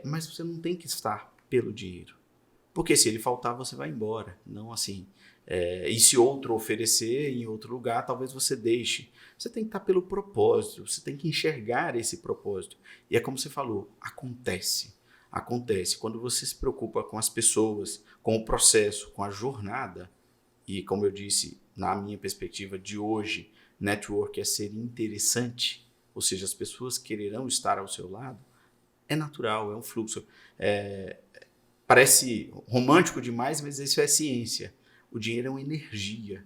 Mas você não tem que estar pelo dinheiro, porque se ele faltar você vai embora, não assim. E se outro oferecer em outro lugar, talvez você deixe. Você tem que estar pelo propósito, você tem que enxergar esse propósito. E é como você falou, acontece. Quando você se preocupa com as pessoas, com o processo, com a jornada, e como eu disse, na minha perspectiva de hoje, network é ser interessante, ou seja, as pessoas quererão estar ao seu lado, é natural, é um fluxo. Parece romântico demais, mas isso é ciência. O dinheiro é uma energia.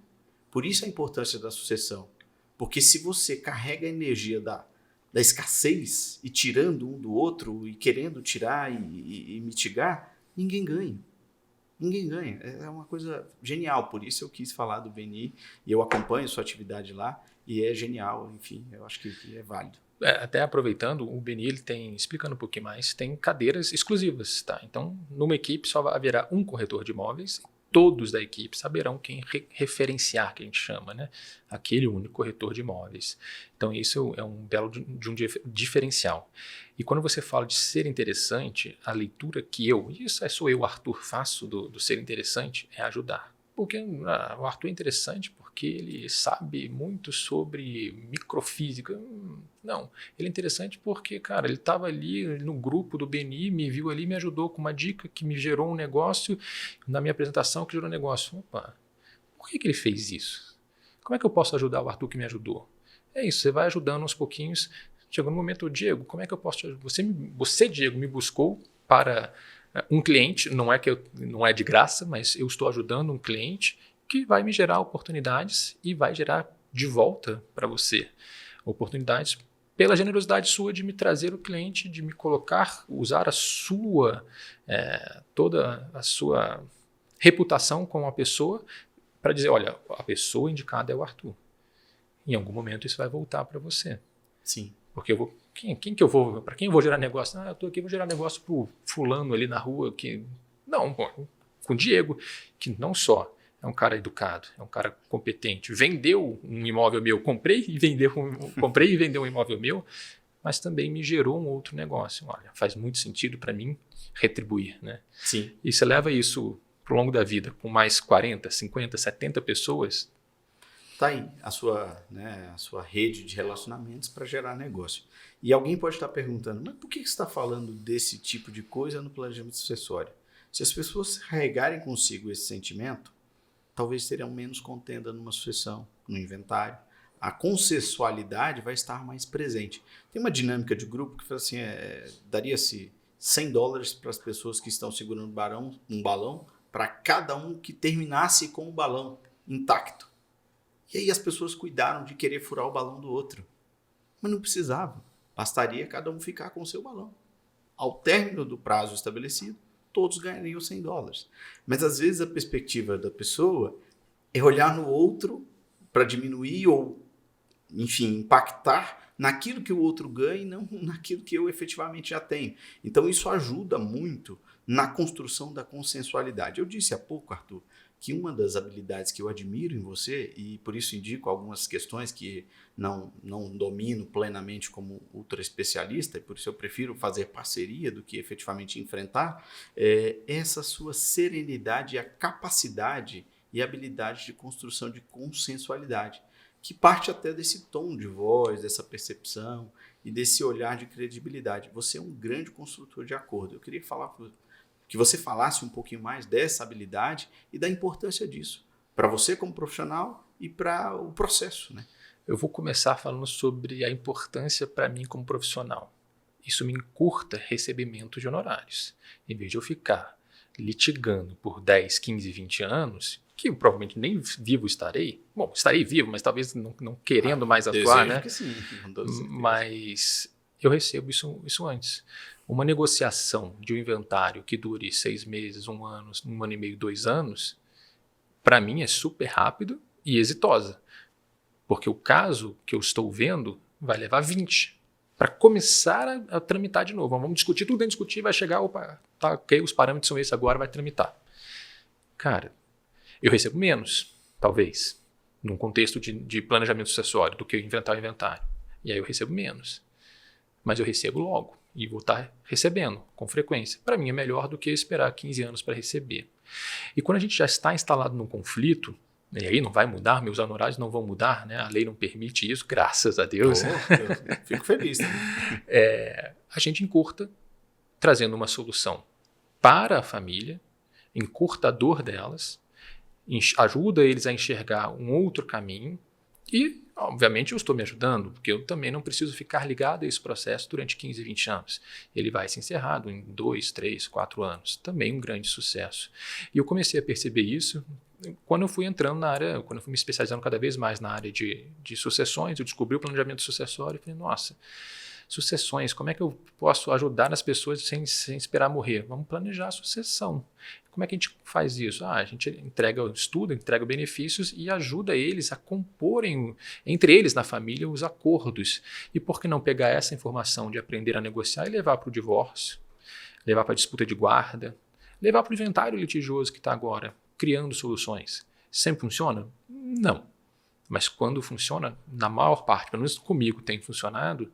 Por isso a importância da sucessão. Porque se você carrega a energia da escassez e tirando um do outro e querendo tirar e mitigar, ninguém ganha. Ninguém ganha. É uma coisa genial. Por isso eu quis falar do BNI e eu acompanho sua atividade lá e é genial. Enfim, eu acho que é válido. até aproveitando, o Beni ele tem, explicando um pouquinho mais, tem cadeiras exclusivas, tá? Então, numa equipe só haverá um corretor de imóveis, todos da equipe saberão quem referenciar, que a gente chama, né? Aquele único corretor de imóveis. Então, isso é um belo de um diferencial. E quando você fala de ser interessante, a leitura que sou eu, Arthur, faço do ser interessante é ajudar. Porque o Arthur é interessante porque ele sabe muito sobre microfísica. Não, ele é interessante porque, cara, ele estava ali no grupo do Beni, me viu ali, me ajudou com uma dica que me gerou um negócio, na minha apresentação que gerou um negócio. Opa, por que ele fez isso? Como é que eu posso ajudar o Arthur que me ajudou? É isso, você vai ajudando aos pouquinhos. Chegou no momento, Diego, como é que eu posso te ajudar? Você, Diego, me buscou para um cliente, não é de graça, mas eu estou ajudando um cliente que vai me gerar oportunidades e vai gerar de volta para você oportunidades pela generosidade sua de me trazer o cliente, de me colocar, usar toda a sua reputação com a pessoa para dizer, olha, a pessoa indicada é o Arthur. Em algum momento isso vai voltar para você. Sim. Porque para quem eu vou gerar negócio? Eu estou aqui, vou gerar negócio para o fulano ali na rua. Não, com o Diego, que não só é um cara educado, é um cara competente, vendeu um imóvel meu, comprei e vendeu um imóvel meu, mas também me gerou um outro negócio. Olha, faz muito sentido para mim retribuir, né? Sim. E você leva isso para o longo da vida, com mais 40, 50, 70 pessoas. Tá aí a sua rede de relacionamentos para gerar negócio. E alguém pode estar perguntando, mas por que você está falando desse tipo de coisa no planejamento sucessório? Se as pessoas carregarem consigo esse sentimento, talvez terão menos contenda numa sucessão, no inventário. A consensualidade vai estar mais presente. Tem uma dinâmica de grupo que fala assim, daria-se $100 para as pessoas que estão segurando um balão para cada um que terminasse com o balão intacto. E aí as pessoas cuidaram de querer furar o balão do outro. Mas não precisava. Bastaria cada um ficar com o seu balão. Ao término do prazo estabelecido, todos ganhariam $100. Mas às vezes a perspectiva da pessoa é olhar no outro para diminuir ou, enfim, impactar naquilo que o outro ganha e não naquilo que eu efetivamente já tenho. Então isso ajuda muito na construção da consensualidade. Eu disse há pouco, Arthur, que uma das habilidades que eu admiro em você, e por isso indico algumas questões que não domino plenamente como ultra especialista, e por isso eu prefiro fazer parceria do que efetivamente enfrentar, é essa sua serenidade e a capacidade e habilidade de construção de consensualidade, que parte até desse tom de voz, dessa percepção e desse olhar de credibilidade. Você é um grande construtor de acordo. Eu queria falar que você falasse um pouquinho mais dessa habilidade e da importância disso, para você como profissional e para o processo, né? Eu vou começar falando sobre a importância para mim como profissional. Isso me encurta recebimento de honorários. Em vez de eu ficar litigando por 10, 15, 20 anos, que eu provavelmente nem vivo estarei. Bom, estarei vivo, mas talvez não querendo mais atuar, né? Que sim, mas eu recebo isso antes. Uma negociação de um inventário que dure 6 meses, 1 ano, 1 ano e meio, 2 anos, para mim é super rápido e exitosa. Porque o caso que eu estou vendo vai levar 20 para começar a tramitar de novo. Vamos discutir, tudo bem discutir, vai chegar, opa, tá, ok, os parâmetros são esses agora, vai tramitar. Cara, eu recebo menos, talvez, num contexto de planejamento sucessório do que inventar o inventário. E aí eu recebo menos. Mas eu recebo logo e vou estar recebendo com frequência. Para mim é melhor do que esperar 15 anos para receber. E quando a gente já está instalado num conflito, e aí não vai mudar, meus honorários não vão mudar, né? A lei não permite isso, graças a Deus. Eu fico feliz. Né? A gente encurta, trazendo uma solução para a família, encurta a dor delas, ajuda eles a enxergar um outro caminho e, obviamente, eu estou me ajudando, porque eu também não preciso ficar ligado a esse processo durante 15, 20 anos. Ele vai se encerrar em 2, 3, 4 anos. Também um grande sucesso. E eu comecei a perceber isso quando eu fui entrando na área, quando eu fui me especializando cada vez mais na área de sucessões, eu descobri o planejamento sucessório e falei, nossa, Sucessões, como é que eu posso ajudar as pessoas sem esperar morrer? Vamos planejar a sucessão. Como é que a gente faz isso? A gente entrega o estudo, entrega benefícios e ajuda eles a comporem, entre eles na família, os acordos. E por que não pegar essa informação de aprender a negociar e levar para o divórcio, levar para a disputa de guarda, levar para o inventário litigioso que está agora, criando soluções? Sempre funciona? Não. Mas quando funciona, na maior parte, pelo menos comigo tem funcionado,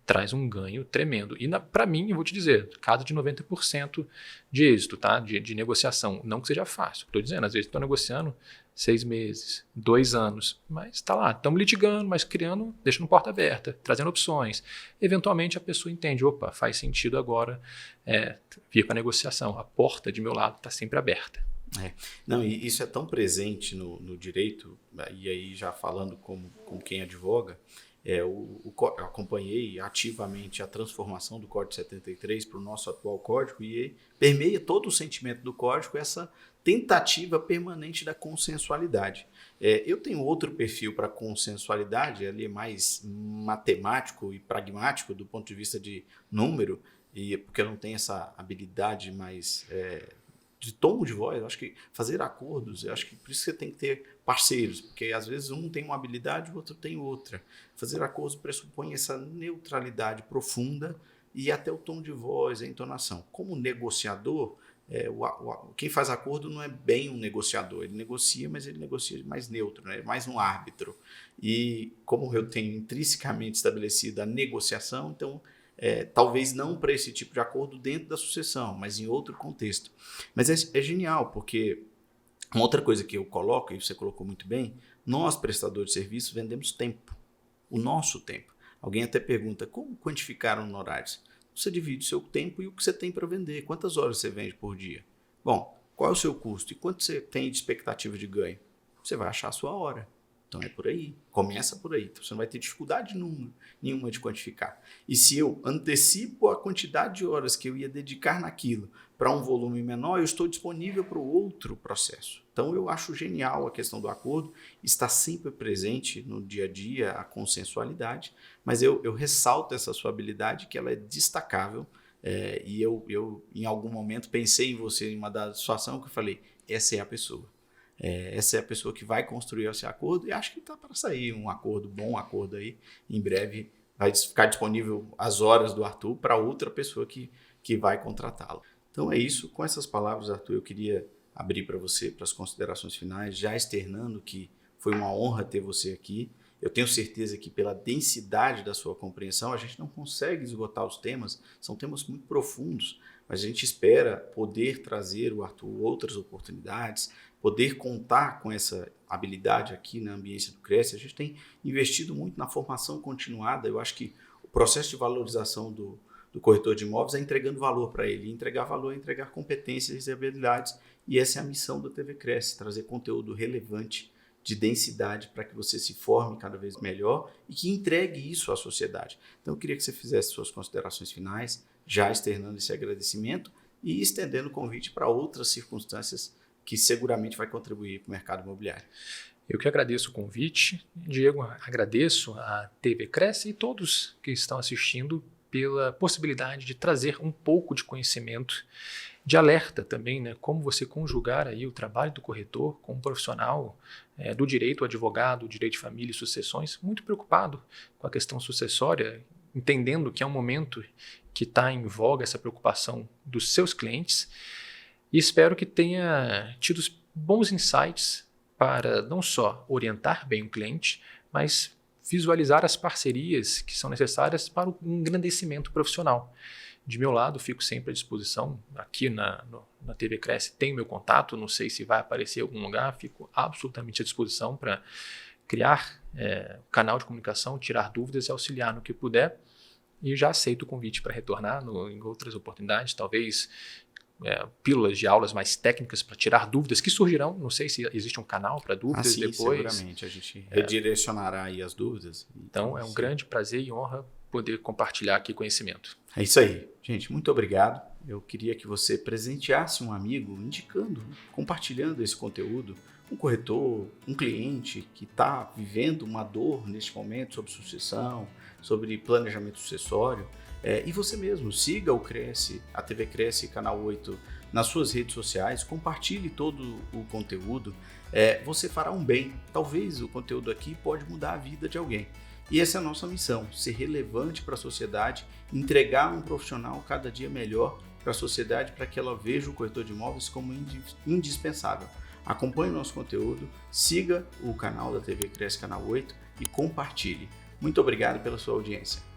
traz um ganho tremendo. E para mim, eu vou te dizer, casa de 90% de êxito, tá? De negociação. Não que seja fácil. Estou dizendo, às vezes estou negociando 6 meses, 2 anos, mas está lá, estamos litigando, mas criando, deixando porta aberta, trazendo opções. Eventualmente a pessoa entende, opa, faz sentido agora vir para a negociação. A porta de meu lado está sempre aberta. Não, e isso é tão presente no direito, e aí já falando com quem advoga, eu acompanhei ativamente a transformação do Código 73 para o nosso atual código e permeia todo o sentimento do código essa tentativa permanente da consensualidade. Eu tenho outro perfil para consensualidade, ali é mais matemático e pragmático do ponto de vista de número, e porque eu não tenho essa habilidade mais de tom de voz. Eu acho que fazer acordos, eu acho que por isso você tem que ter parceiros, porque às vezes um tem uma habilidade, o outro tem outra. Fazer acordos pressupõe essa neutralidade profunda e até o tom de voz, a entonação. Como negociador, quem faz acordo não é bem um negociador, ele negocia, mas ele negocia mais neutro, né? Mais um árbitro. E como eu tenho intrinsecamente estabelecido a negociação, então talvez não para esse tipo de acordo dentro da sucessão, mas em outro contexto. Mas é genial, porque uma outra coisa que eu coloco, e você colocou muito bem, nós, prestadores de serviços, vendemos tempo, o nosso tempo. Alguém até pergunta, como quantificar honorários? Você divide o seu tempo e o que você tem para vender. Quantas horas você vende por dia? Bom, qual é o seu custo e quanto você tem de expectativa de ganho? Você vai achar a sua hora. Então é por aí, começa por aí. Então você não vai ter dificuldade nenhuma de quantificar. E se eu antecipo a quantidade de horas que eu ia dedicar naquilo para um volume menor, eu estou disponível para o outro processo. Então eu acho genial a questão do acordo, está sempre presente no dia a dia a consensualidade, mas eu ressalto essa sua habilidade, que ela é destacável, e eu em algum momento pensei em você em uma dada situação que eu falei, essa é a pessoa. Essa é a pessoa que vai construir esse acordo e acho que está para sair um acordo, bom acordo aí. Em breve vai ficar disponível as horas do Arthur para outra pessoa que vai contratá-lo. Então é isso. Com essas palavras, Arthur, eu queria abrir para você, para as considerações finais, já externando que foi uma honra ter você aqui. Eu tenho certeza que pela densidade da sua compreensão, a gente não consegue esgotar os temas, são temas muito profundos, mas a gente espera poder trazer o Arthur outras oportunidades, poder contar com essa habilidade aqui na ambiência do Cresce. A gente tem investido muito na formação continuada. Eu acho que o processo de valorização do corretor de imóveis é entregando valor para ele. E entregar valor é entregar competências e habilidades. E essa é a missão da TV Cresce, trazer conteúdo relevante, de densidade, para que você se forme cada vez melhor e que entregue isso à sociedade. Então eu queria que você fizesse suas considerações finais, já externando esse agradecimento e estendendo o convite para outras circunstâncias que seguramente vai contribuir para o mercado imobiliário. Eu que agradeço o convite, Diego, agradeço a TV Cresce e todos que estão assistindo pela possibilidade de trazer um pouco de conhecimento, de alerta também, né? Como você conjugar aí o trabalho do corretor com um profissional do direito, advogado, direito de família e sucessões, muito preocupado com a questão sucessória, entendendo que é um momento que está em voga essa preocupação dos seus clientes. E espero que tenha tido bons insights para não só orientar bem o cliente, mas visualizar as parcerias que são necessárias para o engrandecimento profissional. De meu lado, fico sempre à disposição. Aqui na TV Cresce tem meu contato, não sei se vai aparecer em algum lugar, fico absolutamente à disposição para criar canal de comunicação, tirar dúvidas e auxiliar no que puder. E já aceito o convite para retornar em outras oportunidades, talvez pílulas de aulas mais técnicas para tirar dúvidas que surgirão. Não sei se existe um canal para dúvidas sim, depois. Seguramente, a gente redirecionará aí as dúvidas. Então é um grande prazer e honra poder compartilhar aqui conhecimento. É isso aí. Gente, muito obrigado. Eu queria que você presenteasse um amigo indicando, compartilhando esse conteúdo um corretor, um cliente que está vivendo uma dor neste momento sobre sucessão, sobre planejamento sucessório, e você mesmo, siga o Cresce, a TV Cresce Canal 8 nas suas redes sociais, compartilhe todo o conteúdo, você fará um bem. Talvez o conteúdo aqui pode mudar a vida de alguém. E essa é a nossa missão, ser relevante para a sociedade, entregar um profissional cada dia melhor para a sociedade, para que ela veja o corretor de imóveis como indispensável. Acompanhe o nosso conteúdo, siga o canal da TV Cresce Canal 8 e compartilhe. Muito obrigado pela sua audiência.